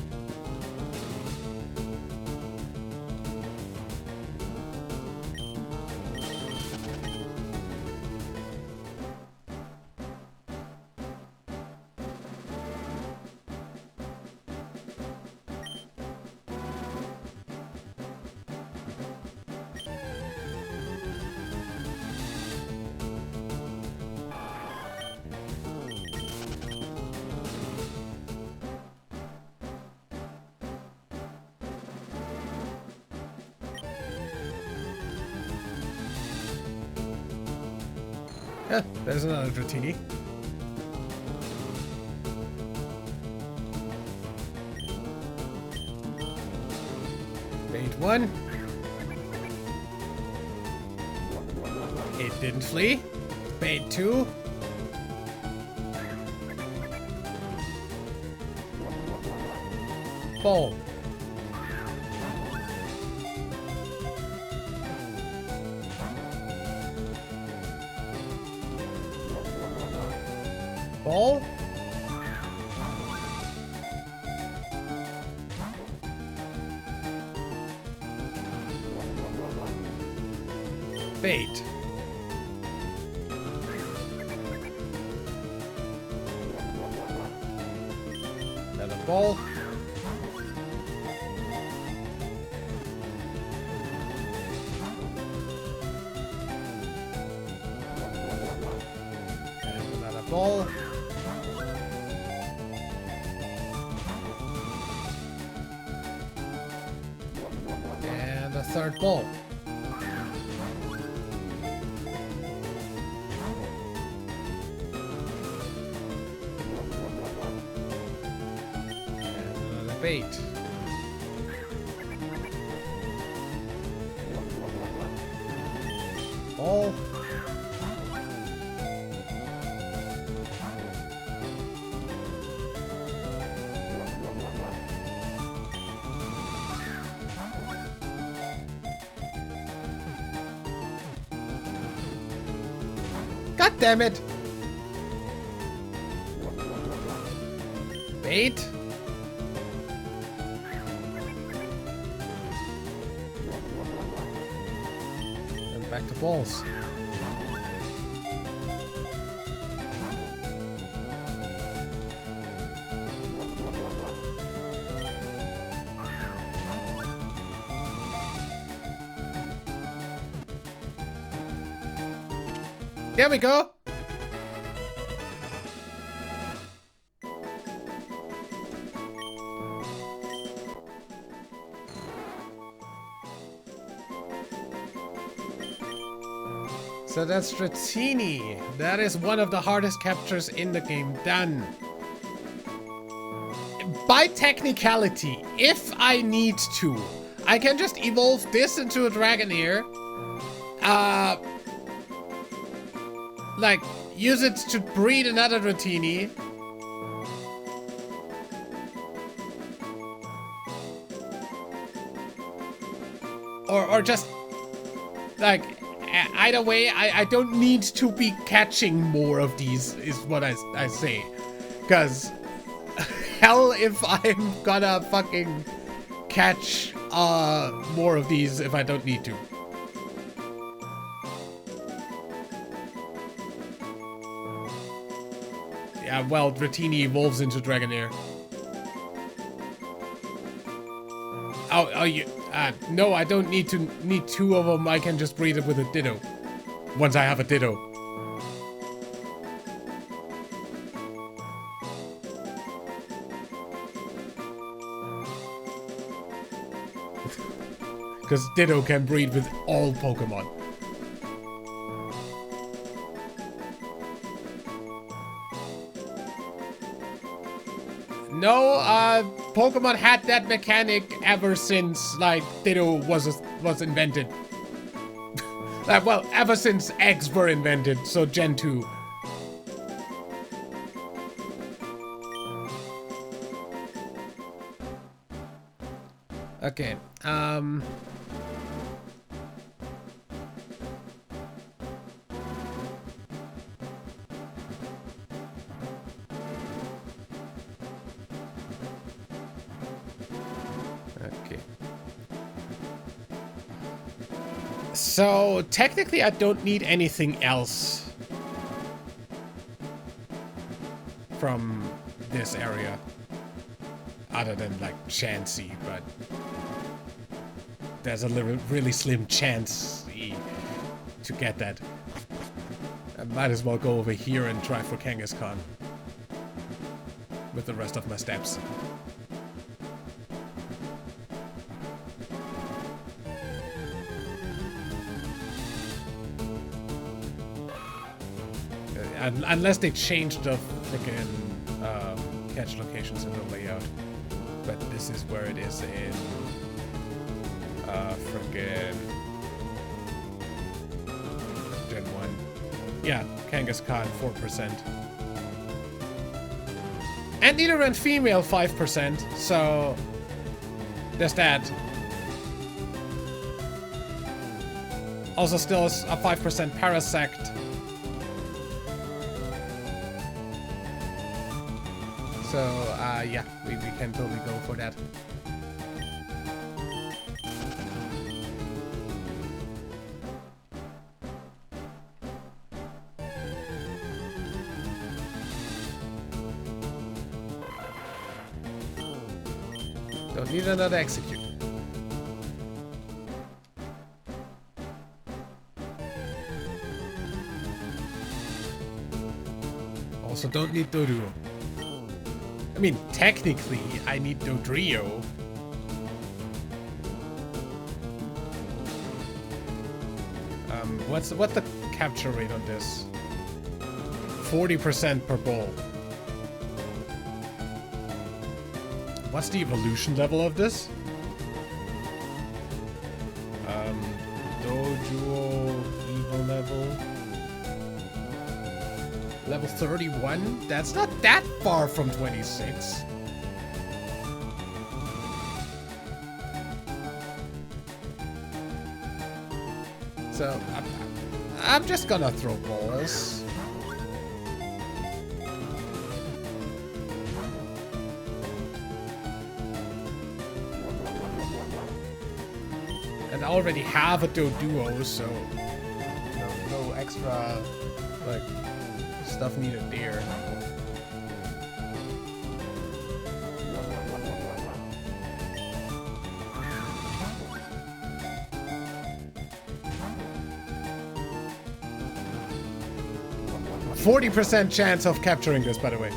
Yeah, there's another Dratini. Bait 1. It didn't flee. Bait 2. Ball. Ball. Bait. Another ball. And another ball. And a third ball. Bait. Ball. God damn it. Bait. Back to balls. There we go. So that's Dratini. That is one of the hardest captures in the game. Done. By technicality, if I need to, I can just evolve this into a Dragonair. Like, use it to breed another Dratini. Or just, like, either way, I don't need to be catching more of these, is what I say. Because, hell if I'm gonna fucking catch more of these if I don't need to. Yeah, well, Dratini evolves into Dragonair. No, I don't need two of them. I can just breed it with a Ditto. Once I have a Ditto. Because Ditto can breed with all Pokemon. No, Pokemon had that mechanic ever since, like, Ditto was invented. Well, ever since eggs were invented, so Gen 2. Okay, okay. So, technically I don't need anything else from this area. Other than, like, Chansey, but there's a really slim chance to get that. I might as well go over here and try for Kangaskhan with the rest of my steps. Unless they changed the freaking catch locations in the layout. But this is where it is in frickin' Gen 1. Yeah, Kangaskhan 4%. And Nidoran female 5%, so there's that. Also still a 5% Parasect. So, yeah, we can totally go for that. Don't need another execute. Also don't need Doduo. I mean, technically, I need Dodrio. What's the capture rate on this? 40% per ball. What's the evolution level of this? Doduo Evo level. Level 31? That's not that far from 26. So, I'm just gonna throw balls. And I already have a Doduo, so no extra, like, stuff needed there. A 40% chance of capturing this, by the way.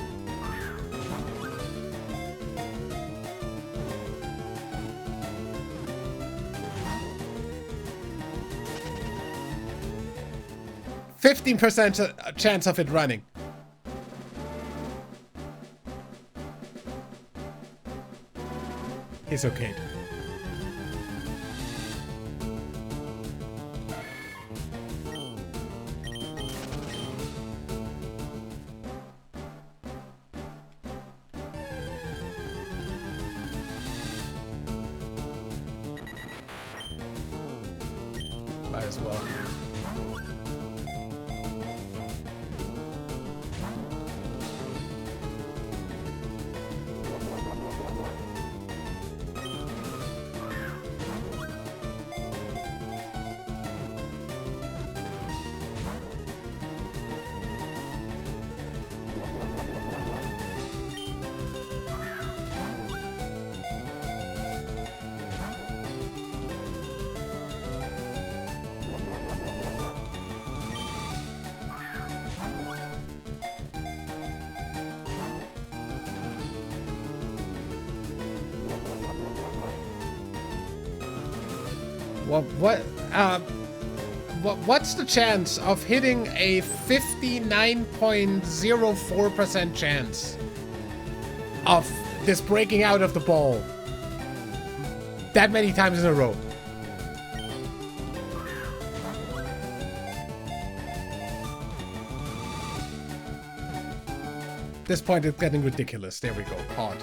%15 chance of it running. He's okay. Might as well. Well, what's the chance of hitting a 59.04% chance of this breaking out of the ball that many times in a row. At this point, it's getting ridiculous. There we go. Pod.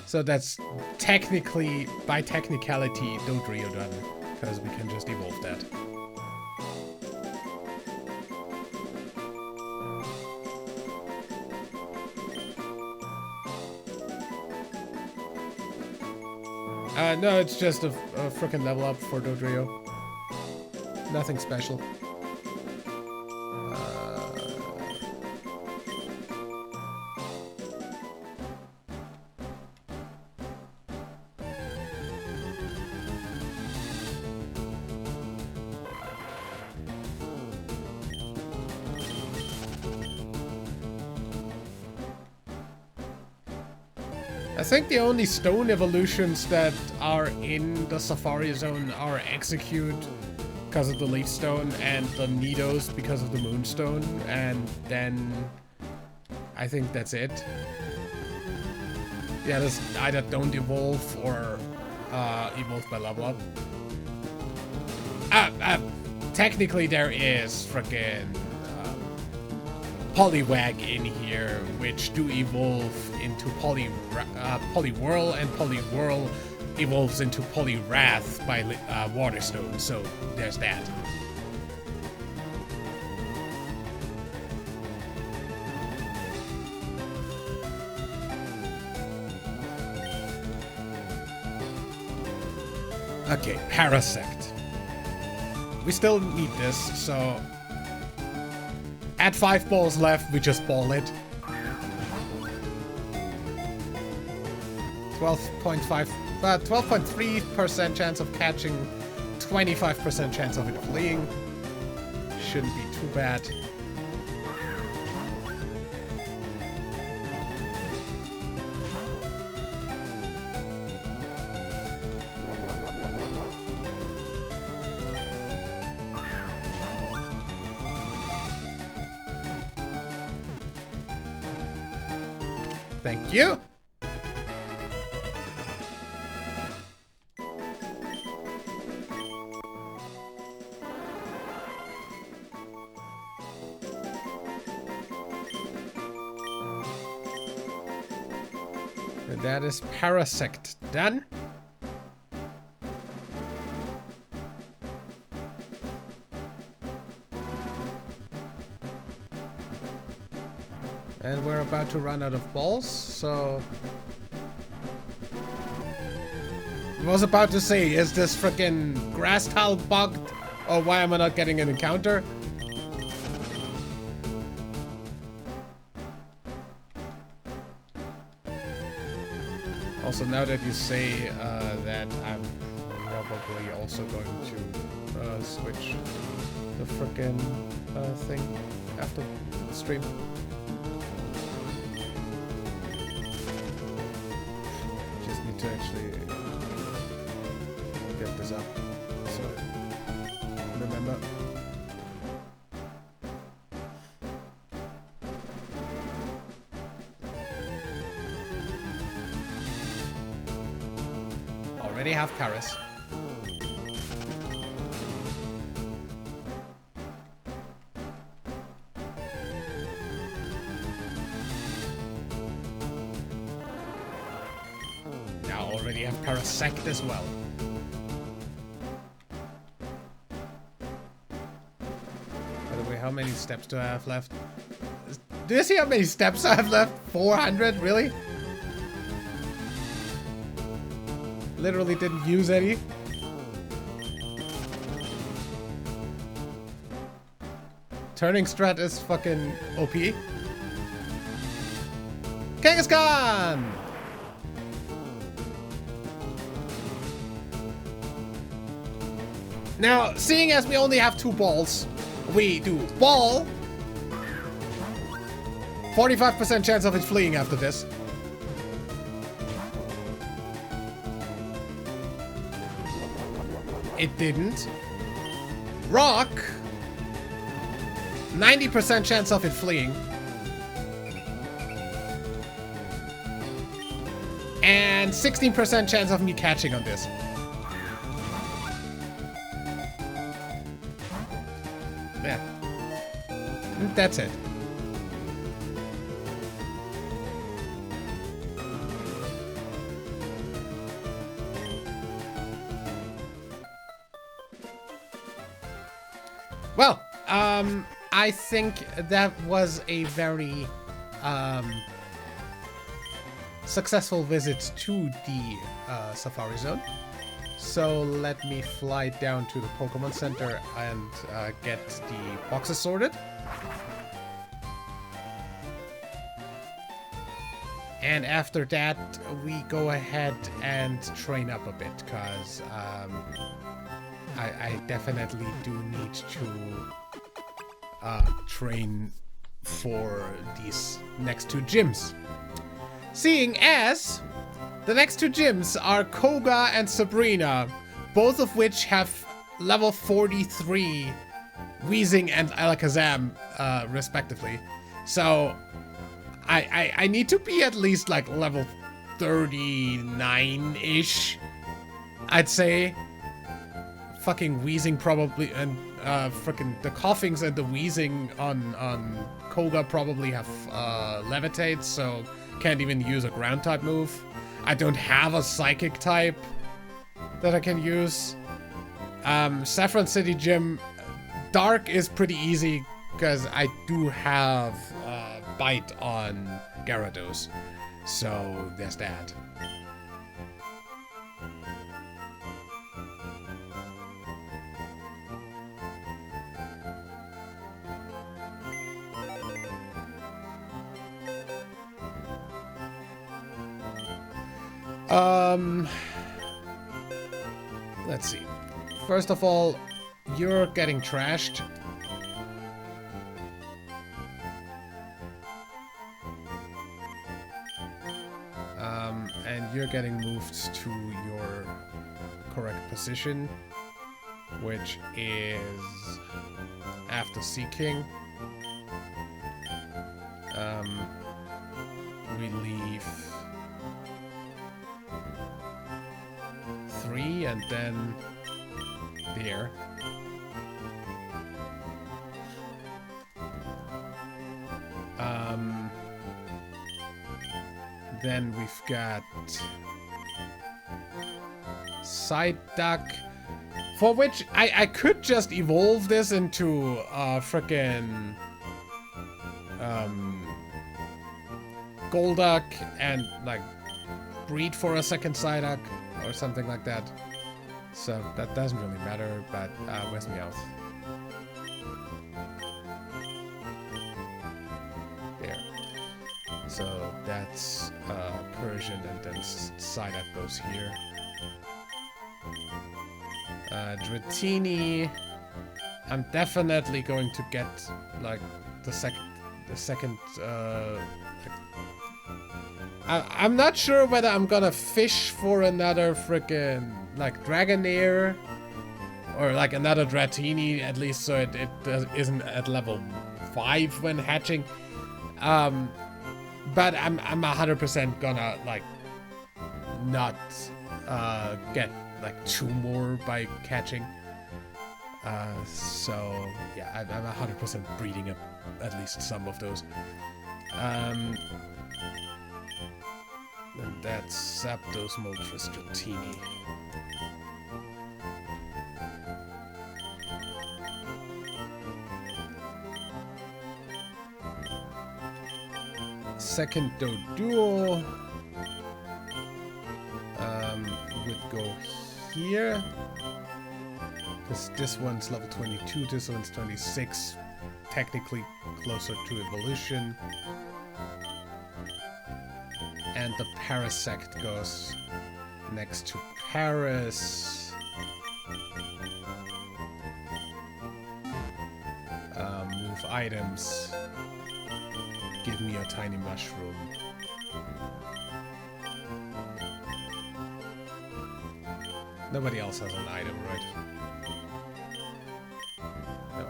So that's technically, by technicality, Dodrio done, because we can just evolve that. No, it's just a frickin' level up for Dodrio. Nothing special. I think the only stone evolutions that are in the Safari Zone are Execute because of the Leaf Stone and the Nidos because of the Moonstone, and then I think that's it. Yeah, there's either don't evolve or evolve by level up. Technically there is frickin' Poliwag in here, which do evolve into Poliwhirl, and Poliwhirl evolves into Poliwrath by Waterstone, so there's that. Okay, Parasect. We still need this, so at 5 balls left, we just ball it. 12.3% chance of catching, 25% chance of it fleeing. Shouldn't be too bad. Thank you. And that is Parasect done. And we're about to run out of balls, so... I was about to say, is this frickin' grass tile bugged? Or why am I not getting an encounter? Also, now that you say that, I'm probably also going to switch the frickin' thing after the stream. To actually get this up, so remember. Already have Paris. Already have Parasect as well. By the way, how many steps do I have left? Do you see how many steps I have left? 400? Really? Literally didn't use any. Turning strat is fucking OP. Kangaskhan! Now, seeing as we only have 2 balls, we do ball. 45% chance of it fleeing after this. It didn't. Rock. 90% chance of it fleeing. and 16% chance of me catching on this. Yeah. That's it. Well, I think that was a very successful visit to the Safari Zone. So let me fly down to the Pokemon Center and get the boxes sorted. And after that, we go ahead and train up a bit, because I definitely do need to train for these next two gyms. Seeing as the next two gyms are Koga and Sabrina, both of which have level 43 Weezing and Alakazam, respectively. So I need to be at least like level 39-ish, I'd say. Fucking Weezing probably, and freaking the Coughings and the Weezing on Koga probably have Levitate, so can't even use a ground type move. I don't have a psychic type that I can use. Saffron City Gym, Dark is pretty easy because I do have Bite on Gyarados, so there's that. Let's see. First of all, you're getting trashed. And you're getting moved to your correct position, which is after Seaking. We leave 3 and then there. Then we've got Psyduck, for which I could just evolve this into frickin' Golduck and like breed for a second Psyduck or something like that. So that doesn't really matter, but where's Meowth? There. So that's Persian, and then Psyduck goes here. Dratini, I'm definitely going to get like the second I'm not sure whether I'm gonna fish for another frickin' like Dragonair or like another Dratini, at least so it isn't at level 5 when hatching. But I'm 100% gonna like not get like 2 more by catching. So yeah, I'm 100% breeding up at least some of those. And that's Zapdos, Moltres, Dratini. Second Doduo would go here, because this one's level 22, this one's 26, technically closer to evolution. And the Parasect goes next to Paris. Move items. Give me a tiny mushroom. Nobody else has an item, right? No.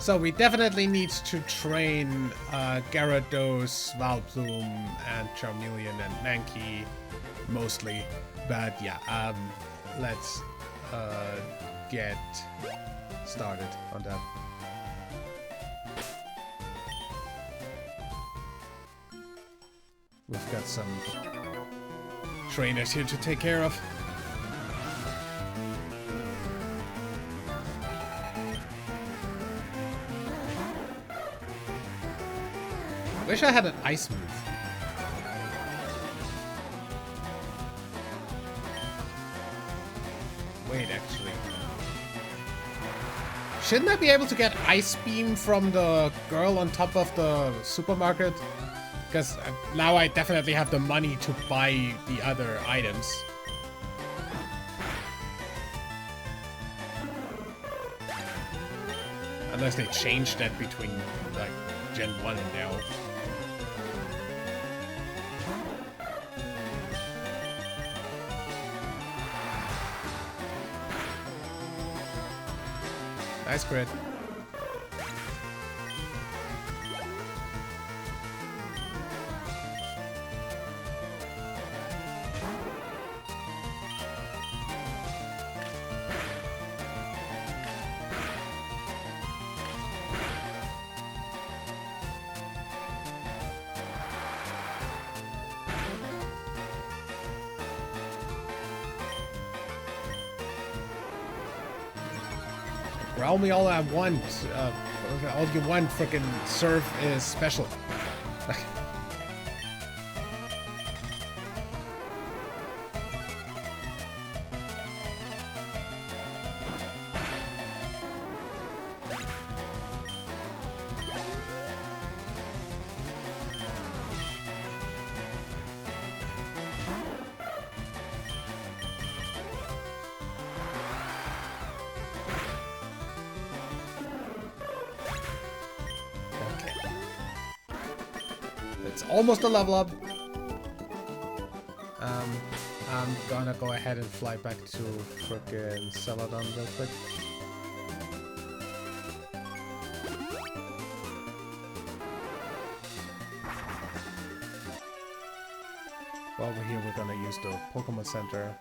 So we definitely need to train Gyarados, Vileplume, and Charmeleon and Mankey, mostly. But yeah, let's get started on that. We've got some trainers here to take care of. Wish I had an ice move. Wait, actually. Shouldn't I be able to get Ice Beam from the girl on top of the supermarket? Because now I definitely have the money to buy the other items. Unless they changed that between, like, Gen 1 and now. Nice crit. Growl me all I want. All you want, frickin' serve is special. Almost a level up. I'm gonna go ahead and fly back to frickin' Celadon real quick. While we're here, we're gonna use the Pokemon Center.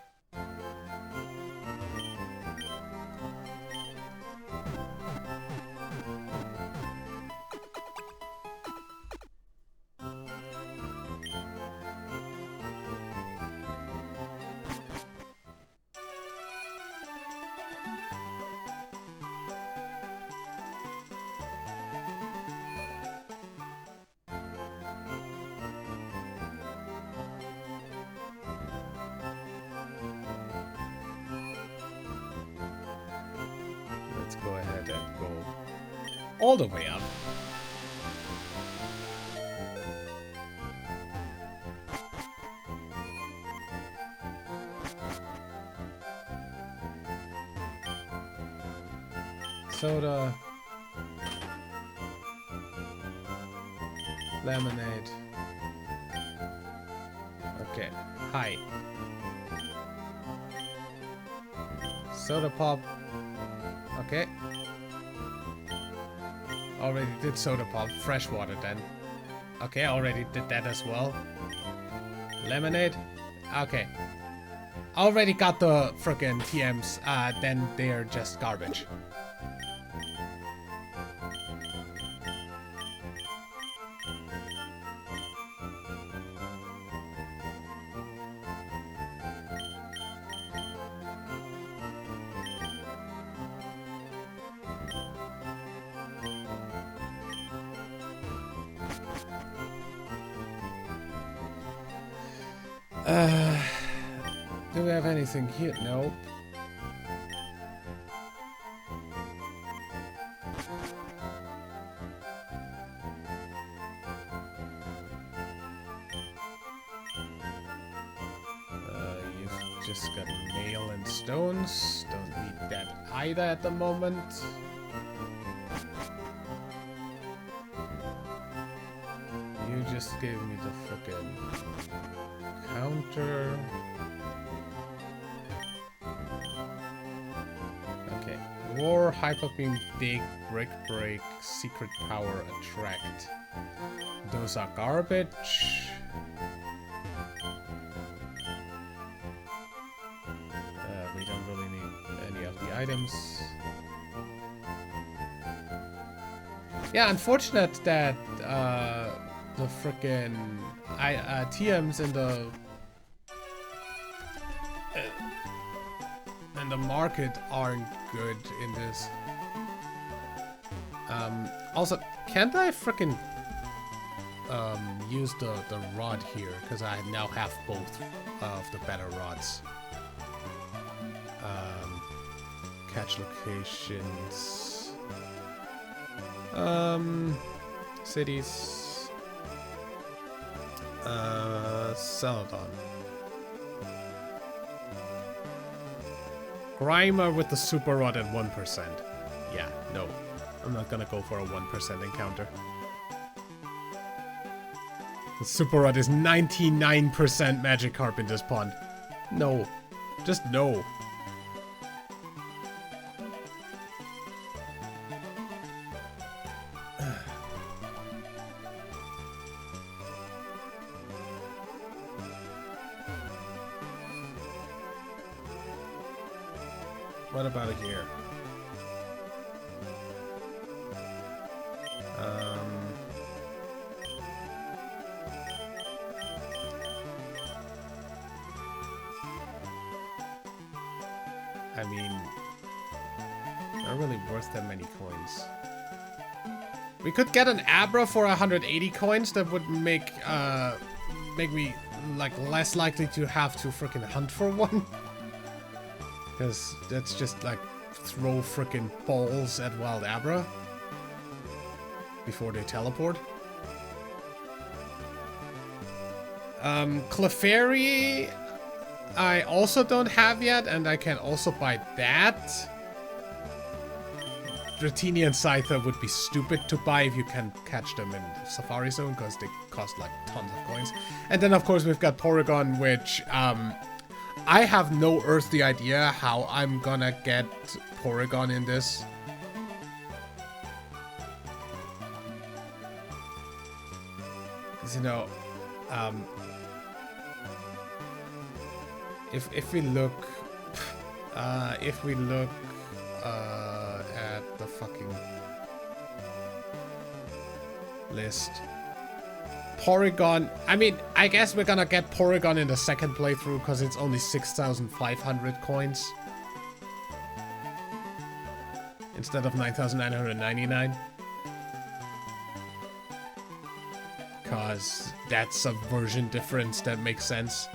Let's go ahead and go all the way up. Soda. Lemonade. Okay. Hi. Soda pop. Okay. Already did soda pop. Fresh water then. Okay, already did that as well. Lemonade. Okay. Already got the frickin' TMs. Then they're just garbage. Do we have anything here? Nope. You've just got nail and stones. Don't need that either at the moment. You just gave me the frickin' counter. Okay, War, Hyper Beam, Dig, Brick Break, Secret Power, Attract. Those are garbage. We don't really need any of the items. Yeah, unfortunate that the frickin' TMs in the market aren't good in this. Also, can't I frickin' use the rod here? Because I now have both of the better rods. Catch locations. Cities. Celadon. Grimer with the super rod at 1%. Yeah, no. I'm not gonna go for a 1% encounter. The super rod is 99% Magikarp in this pond. No. Just no. What about it here? I mean, not really worth that many coins. We could get an Abra for 180 coins. That would make me like less likely to have to freaking hunt for one. Because that's just like throw frickin' balls at Wild Abra before they teleport. Clefairy I also don't have yet, and I can also buy that. Dratini and Scyther would be stupid to buy if you can catch them in Safari Zone, because they cost like tons of coins. And then of course we've got Porygon, which I have no earthly idea how I'm gonna get Porygon in this. Because, you know, if we look at the fucking list, Porygon, I mean, I guess we're gonna get Porygon in the second playthrough because it's only 6,500 coins instead of 9,999. Because that's a version difference that makes sense.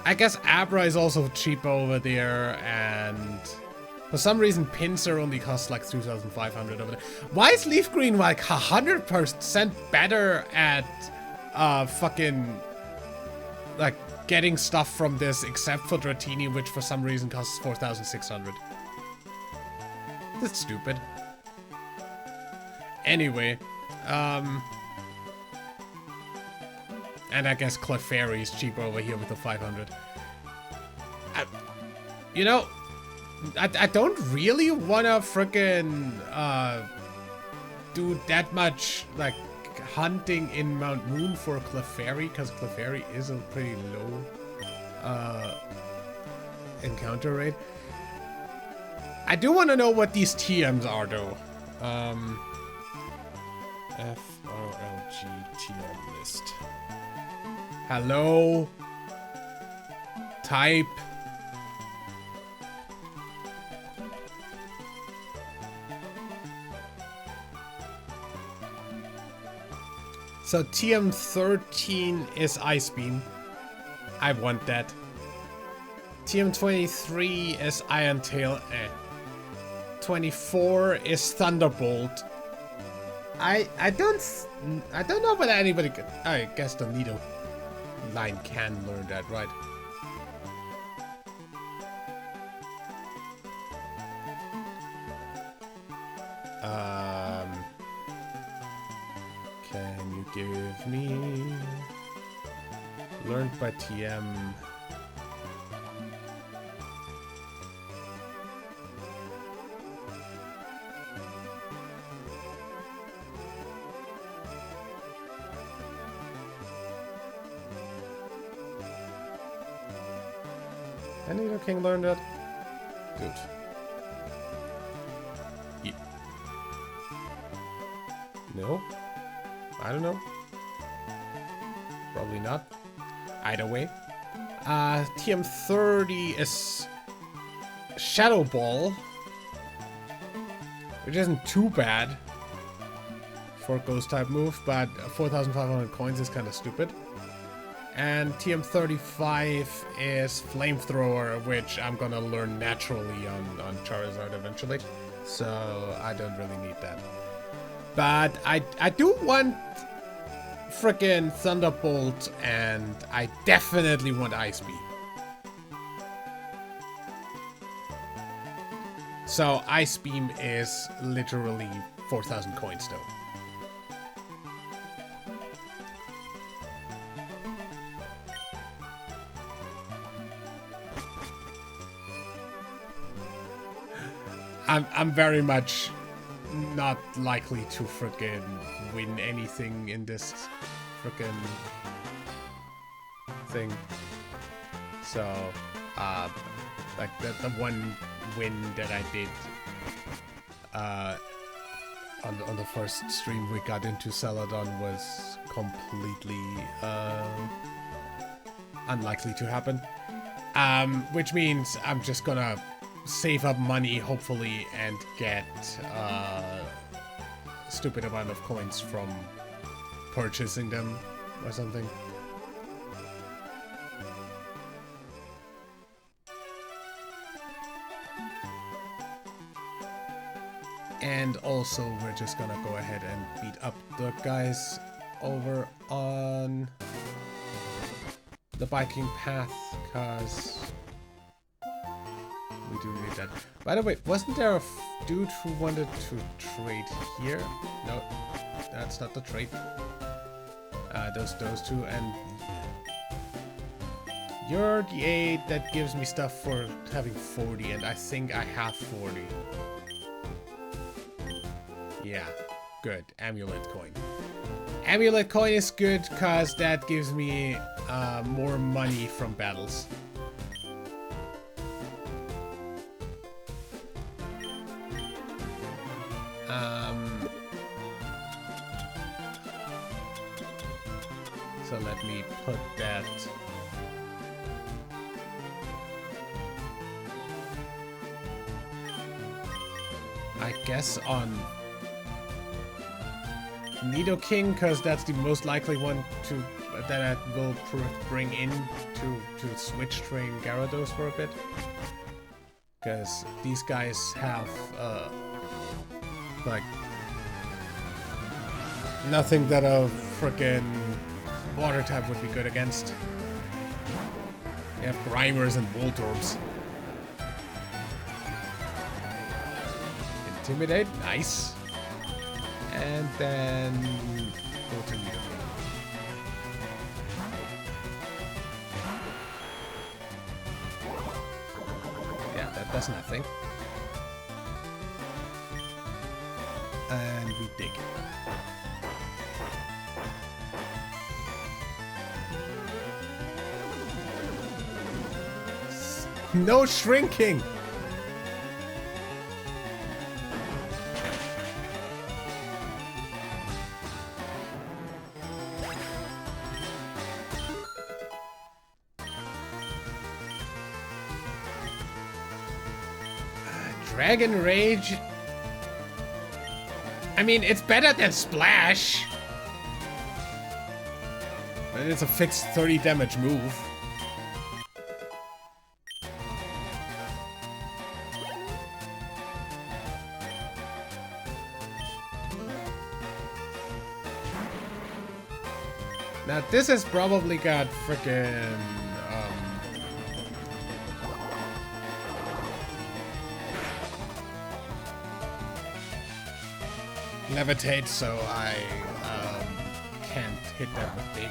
I guess Abra is also cheap over there, and for some reason Pinsir only costs like 2,500 over there. Why is Leaf Green like 100% better at fucking like getting stuff from this, except for Dratini, which for some reason costs 4,600? That's stupid. Anyway, and I guess Clefairy is cheaper over here with the 500. You know, I don't really wanna frickin' do that much like hunting in Mount Moon for Clefairy, because Clefairy is a pretty low encounter rate. I do want to know what these TMs are though. FRLG TM list. Hello? Type. So TM13 is Ice Beam. I want that. TM23 is Iron Tail. 24 is Thunderbolt. I don't know whether anybody could. I guess the Nido line can learn that, right? Can you give me Learned by TM. Any Nido King learn that? Good. Yeah. No? I don't know. Probably not. Either way. TM30 is Shadow Ball, which isn't too bad for a ghost type move, but 4,500 coins is kind of stupid. And TM35 is Flamethrower, which I'm gonna learn naturally on Charizard eventually, so I don't really need that. But I do want frickin' Thunderbolt, and I definitely want Ice Beam. So Ice Beam is literally 4,000 coins though. I'm very much not likely to frickin' win anything in this frickin' thing. So, like the one win that I did on the first stream we got into Celadon was completely unlikely to happen. Which means I'm just gonna save up money, hopefully, and get a stupid amount of coins from purchasing them or something. And also, we're just gonna go ahead and beat up the guys over on the biking path, because we do need that. By the way, wasn't there a dude who wanted to trade here? No, that's not the trade. Those two, and you're the 8 that gives me stuff for having 40, and I think I have 40. Yeah, good. Amulet coin. Amulet coin is good because that gives me more money from battles. So let me put that. I guess on Nidoking, because that's the most likely one to that I will bring in to switch train Gyarados for a bit. Because these guys have like nothing that a frickin' water type would be good against. They have Grimers and Voltorbs. Intimidate, nice. And then go to Nidoking. Yeah, that does nothing. And we dig. No shrinking! Dragon Rage. I mean, it's better than Splash. But it's a fixed 30 damage move. Now this has probably got frickin' levitate, so I can't hit that with big.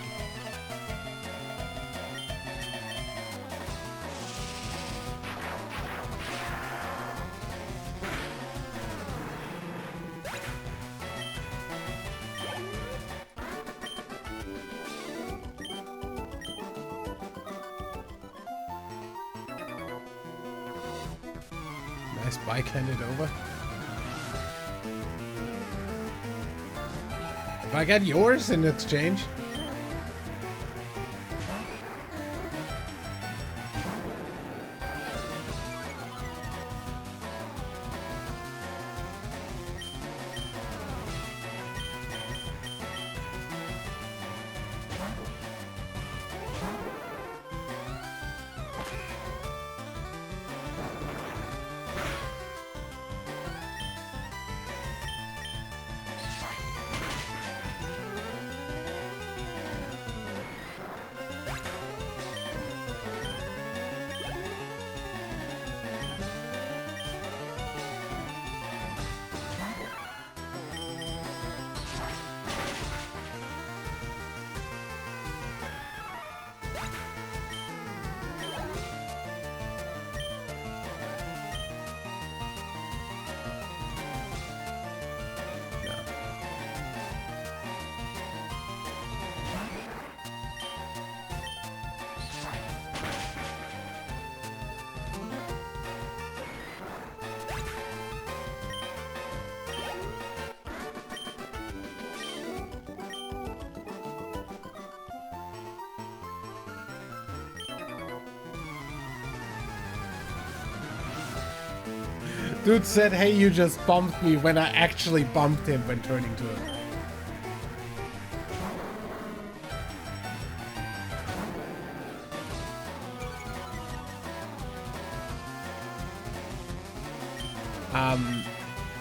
Nice bike handed over. If I get yours in exchange. Dude said, hey, you just bumped me when I actually bumped him when turning to him.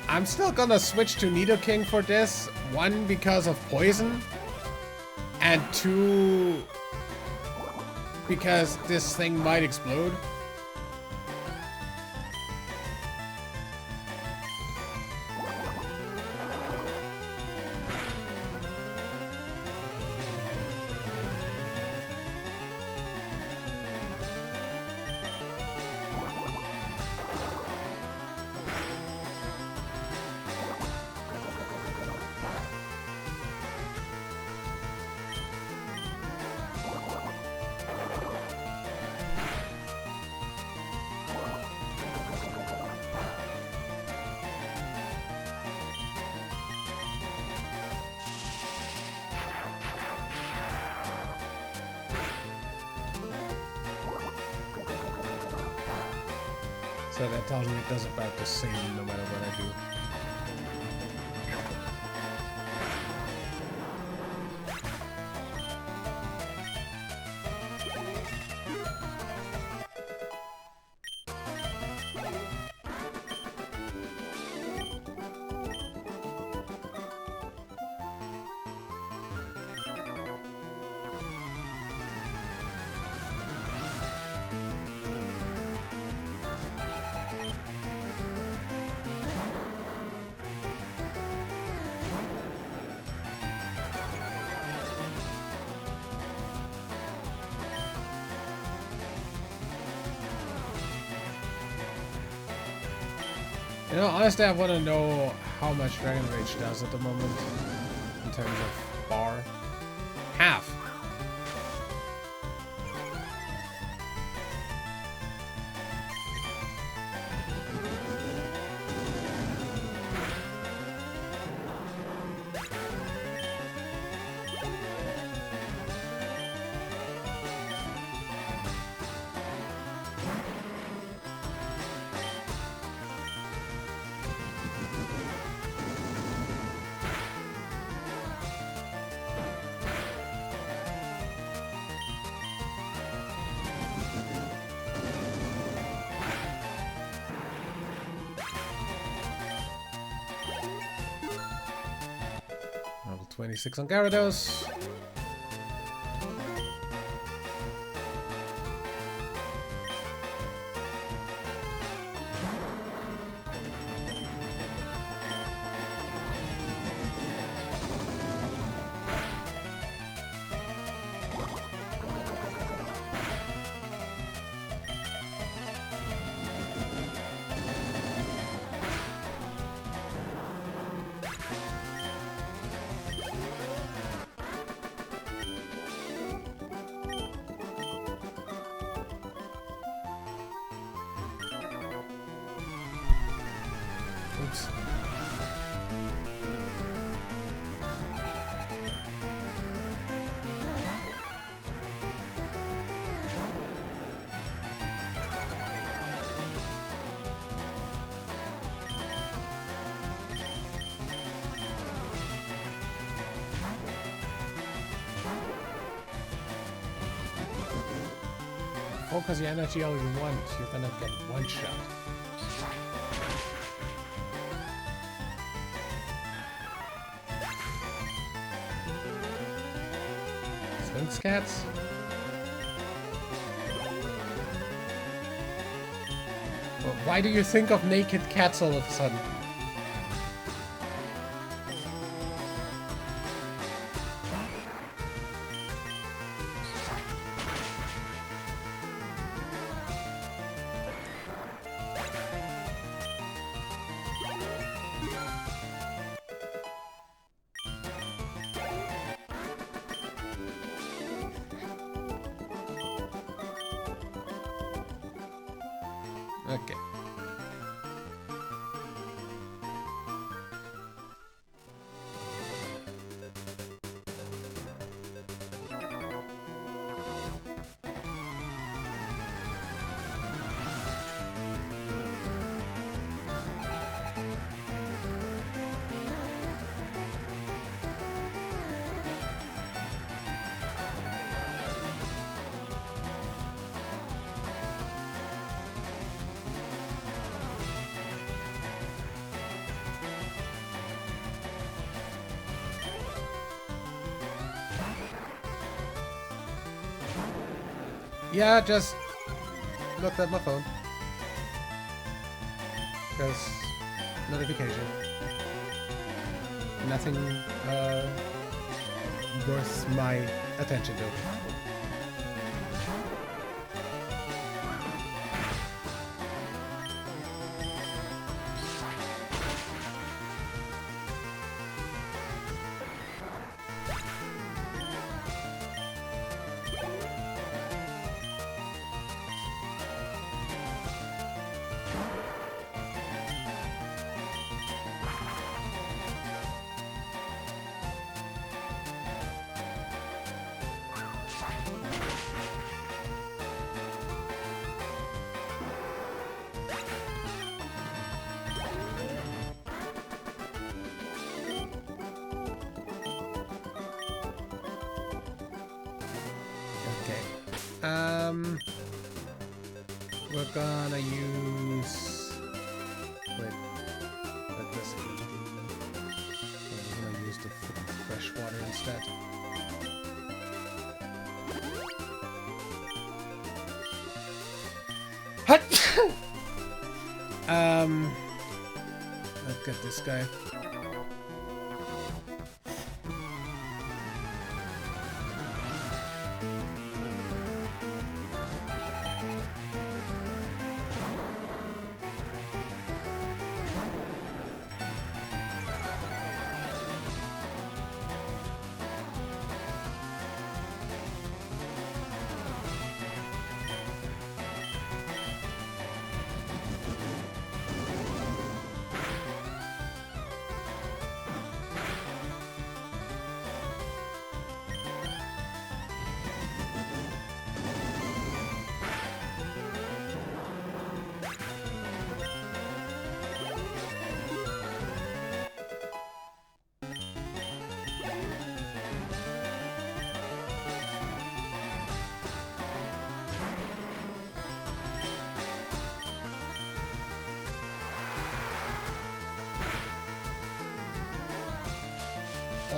I'm still gonna switch to Nidoking for this. One, because of poison. And two, because this thing might explode. So that tells me it does about the same no matter what I do. You know, honestly, I want to know how much Dragon Rage does at the moment in terms of bar. Half. Level 26 on Gyarados. Oops. Focus your energy all you want, you're gonna get one shot. Sphinx cats? Well, why do you think of naked cats all of a sudden? Okay. Yeah, just looked at my phone. Because notification. Nothing worth my attention to. We're gonna use... Wait, let this be. We're gonna use the fresh water instead. Let's get this guy.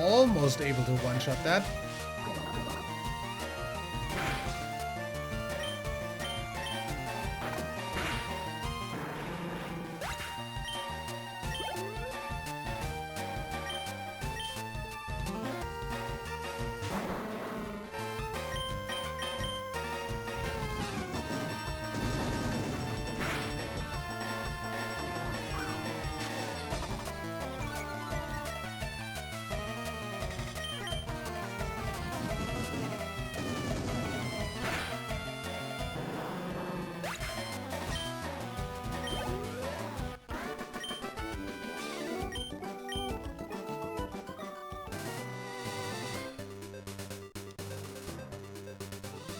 Almost able to one-shot that.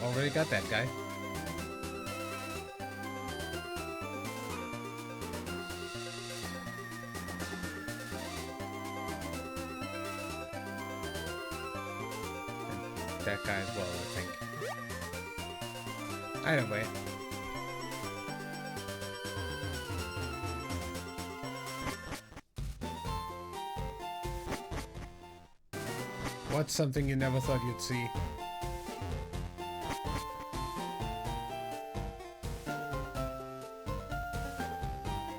already got that guy. And that guy as well, I think. Either way. What's something you never thought you'd see?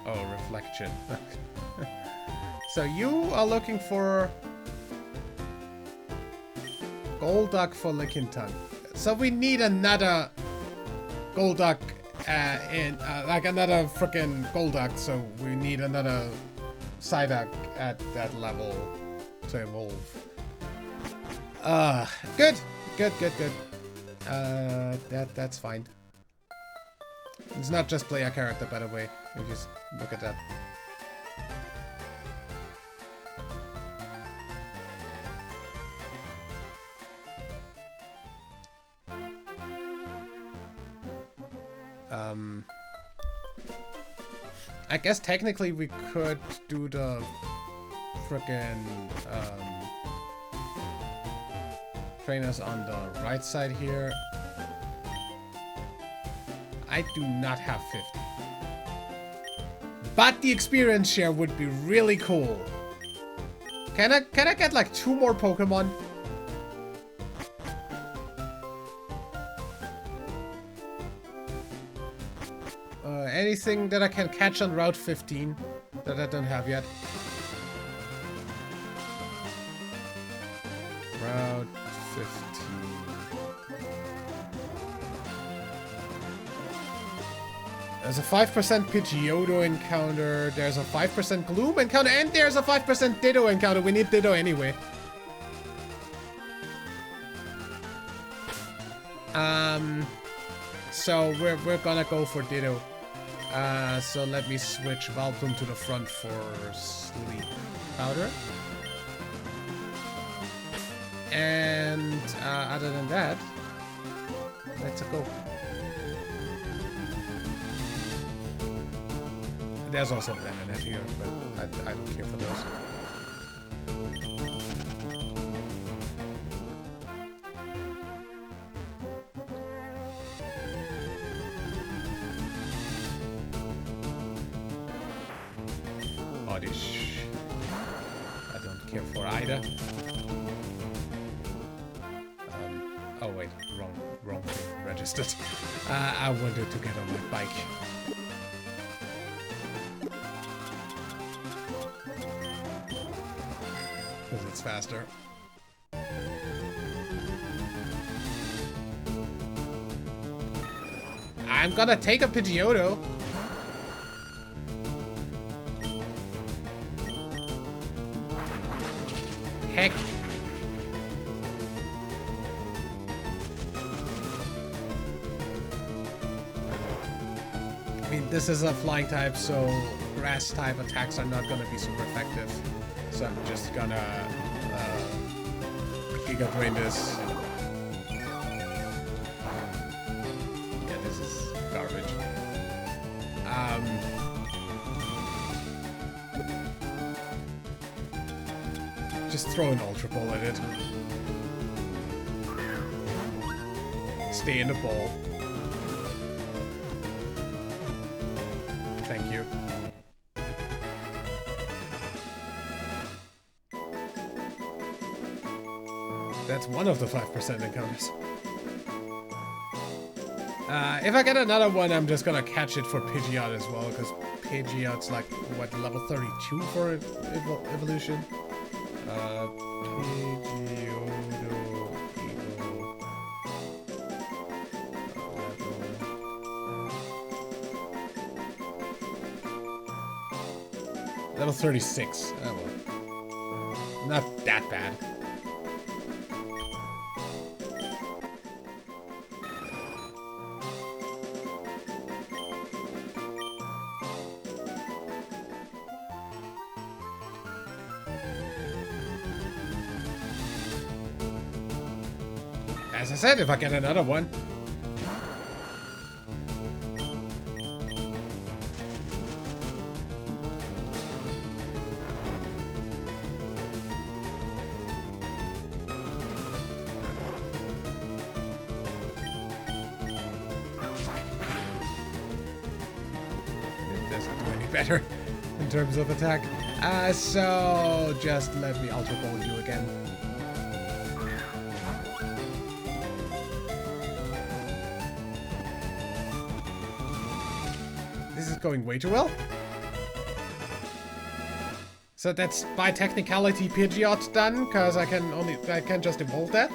Oh, reflection. So you are looking for Golduck for Lickitung. So we need another Golduck like another freaking Golduck, so we need another Psyduck at that level to evolve. Good. That's fine. It's not just player character, by the way. You just look at that. I guess technically we could do the frickin' trainers on the right side here. I do not have 50. But the experience share would be really cool. Can I get like 2 more Pokemon? Anything that I can catch on Route 15 that I don't have yet? Route 15. There's a 5% Pidgeotto encounter, there's a 5% Gloom encounter, and there's a 5% Ditto encounter. We need Ditto anyway. So we're gonna go for Ditto. So let me switch Vileplume to the front for Sleep Powder. And other than that, let's go. There's also Venonat here, but I don't care for those. Oddish. I don't care for either. Oh wait, wrong thing registered. I wanted to get on my bike. Because it's faster. I'm gonna take a Pidgeotto. Heck. I mean, this is a flying type, so grass type attacks are not gonna be super effective. So I'm just gonna Giga Drain this. Yeah, this is garbage. Just throw an Ultra Ball at it. Stay in the ball. Thank you. That's one of the 5% encounters. If I get another one, I'm just gonna catch it for Pidgeot as well, because Pidgeot's like, what, level 32 for evolution? Pidgeotto level 36. Oh well. Not that bad. As I said, if I get another one, any better in terms of attack. So just let me Ultra Ball you again. This is going way too well. So that's by technicality Pidgeot done, because I can just evolve that.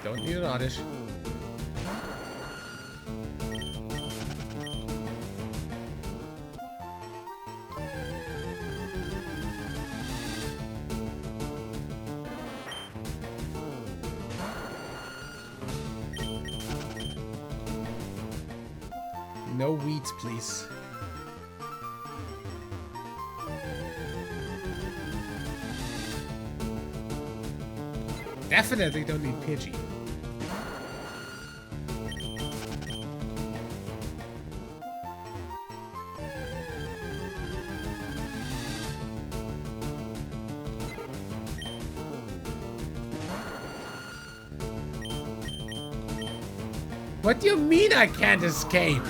Don't need an Oddish. No weeds, please. Definitely don't need Pidgey. What do you mean I can't escape?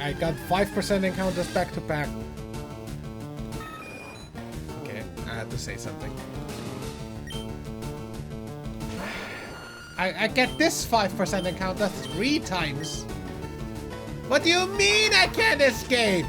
I got 5% encounters back to back. Okay, I had to say something. I get this 5% encounter 3 times. What do you mean I can't escape?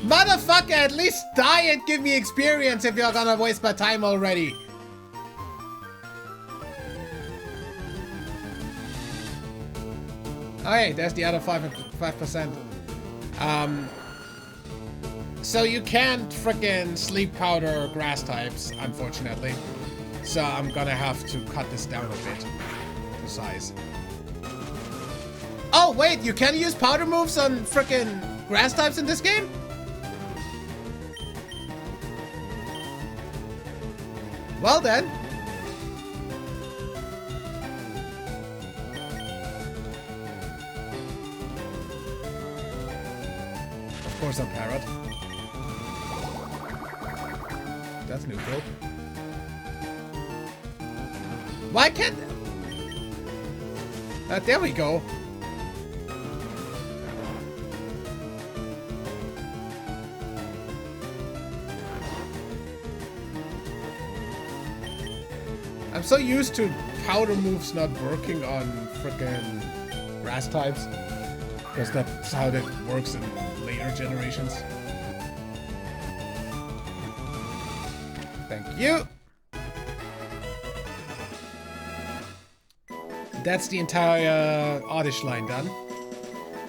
Motherfucker, at least die and give me experience if you're gonna waste my time already. Okay, there's the other 5%. So you can't frickin' sleep powder grass types, unfortunately. So I'm gonna have to cut this down a bit to size. Oh, wait, you can use powder moves on frickin' grass types in this game? Well then. Of course I'm Parrot. That's neutral. Why can't... there we go. I'm so used to powder moves not working on frickin' grass types. Because that's how that works in later generations. Thank you. That's the entire Oddish line done.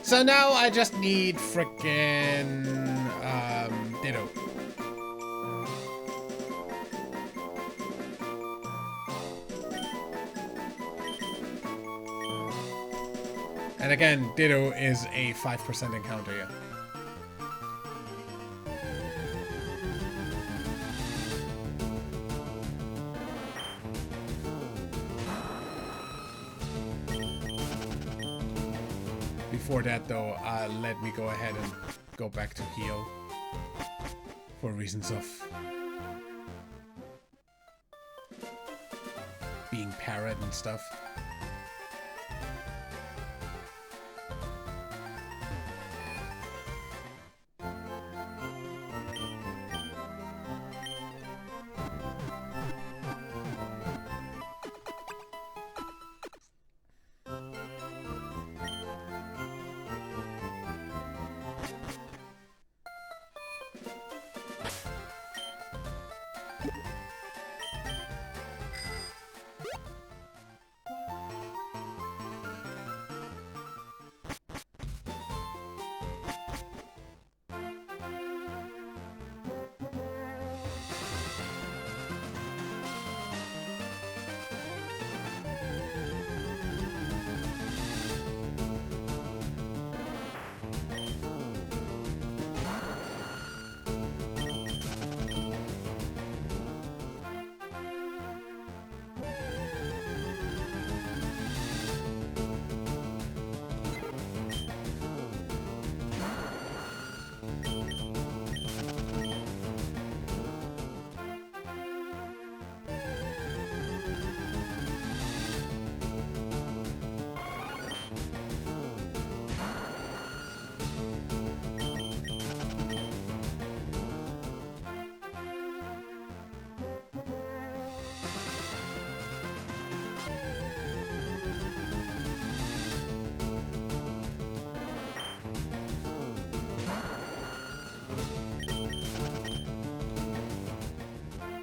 So now I just need frickin' Ditto. And again, Ditto is a 5% encounter, yeah. Before that, though, let me go ahead and go back to heal. For reasons of being Parrot and stuff.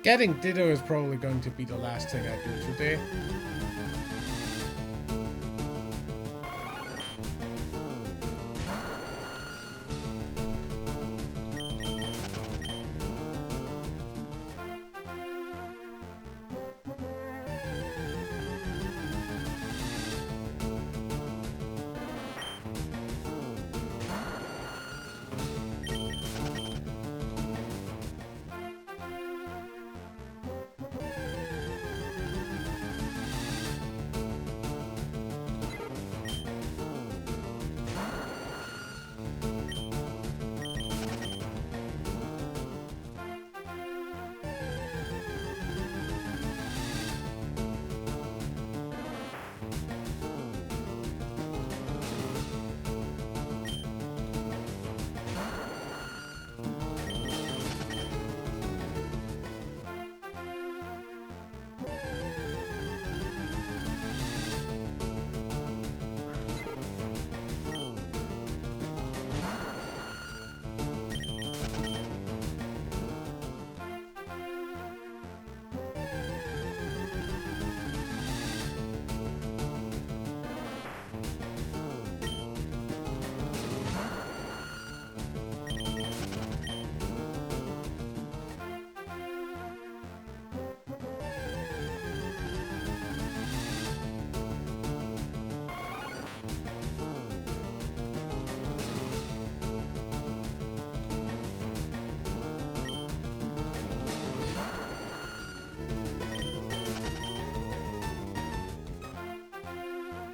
Getting Ditto is probably going to be the last thing I do today.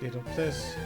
Get up this.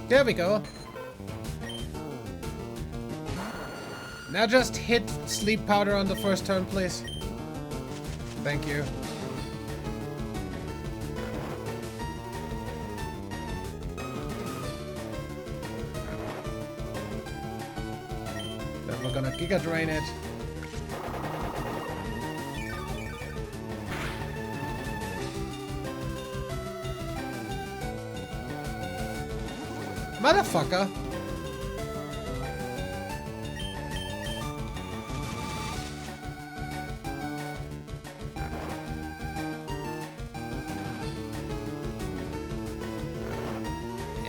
There we go. Now just hit sleep powder on the first turn, please. Thank you. Then we're gonna Giga Drain it. Motherfucker!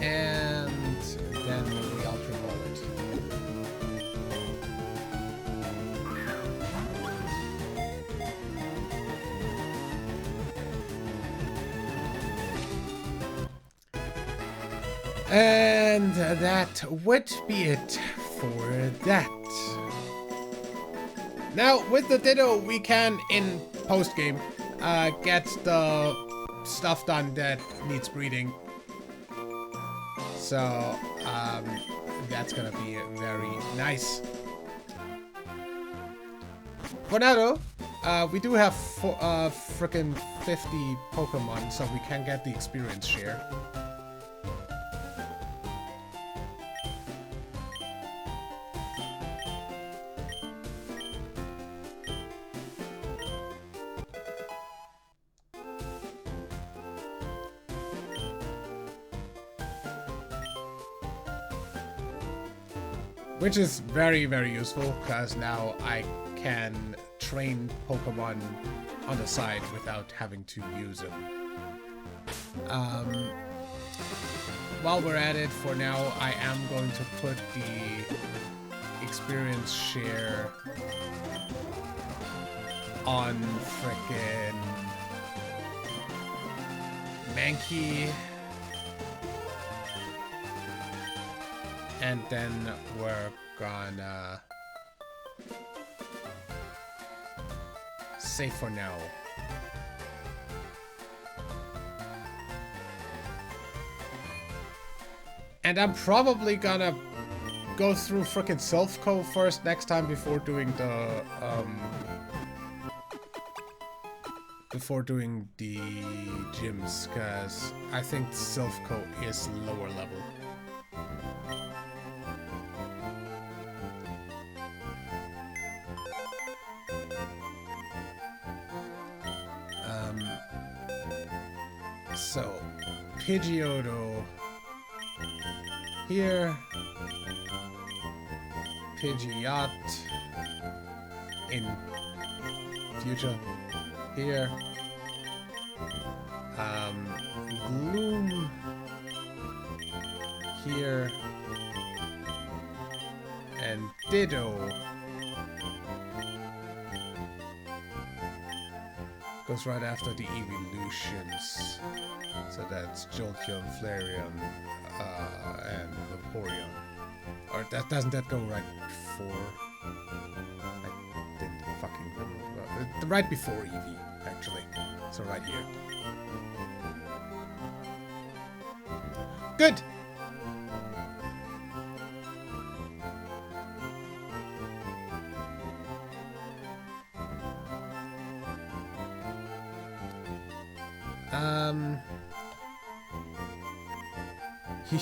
And then we Ultra Ball it. And that would be it for that. Now, with the Ditto, we can, in post-game, get the stuff done that needs breeding. So, that's gonna be very nice. For now, though, we do have frickin' 50 Pokemon, so we can get the experience share. Which is very, very useful, because now I can train Pokemon on the side without having to use them. While we're at it, for now, I am going to put the experience share on frickin' Mankey. And then we're gonna save for now. And I'm probably gonna go through frickin' Silph first next time before doing the gyms, cause I think Silph is lower level. So, Pidgeotto here, Pidgeot in future here, Gloom here, and Ditto goes right after the evolutions. So that's Jolteon, Flareon, and Vaporeon. Or doesn't that go right before? I didn't fucking remember. Right before Eevee, actually. So right here. Good!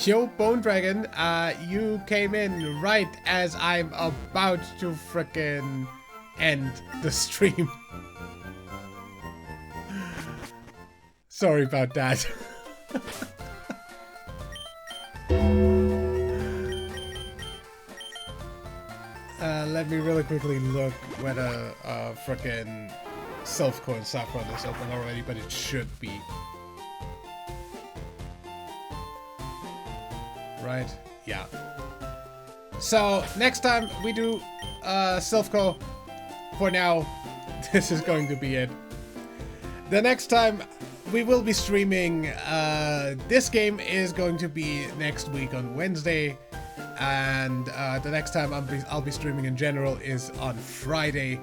Yo, Bone Dragon, you came in right as I'm about to frickin' end the stream. Sorry about that. Let me really quickly look whether frickin' Silphco and Saffron is open already, but it should be. Right? Yeah. So, next time we do Silphco, for now, this is going to be it. The next time we will be streaming, this game is going to be next week on Wednesday. And the next time I'll be streaming in general is on Friday.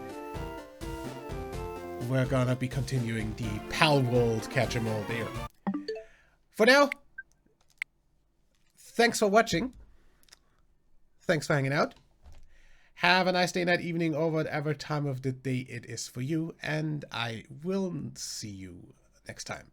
We're gonna be continuing the Palworld Catch-em-all there. For now, thanks for watching. Thanks for hanging out. Have a nice day, night, evening, or whatever time of the day it is for you. And I will see you next time.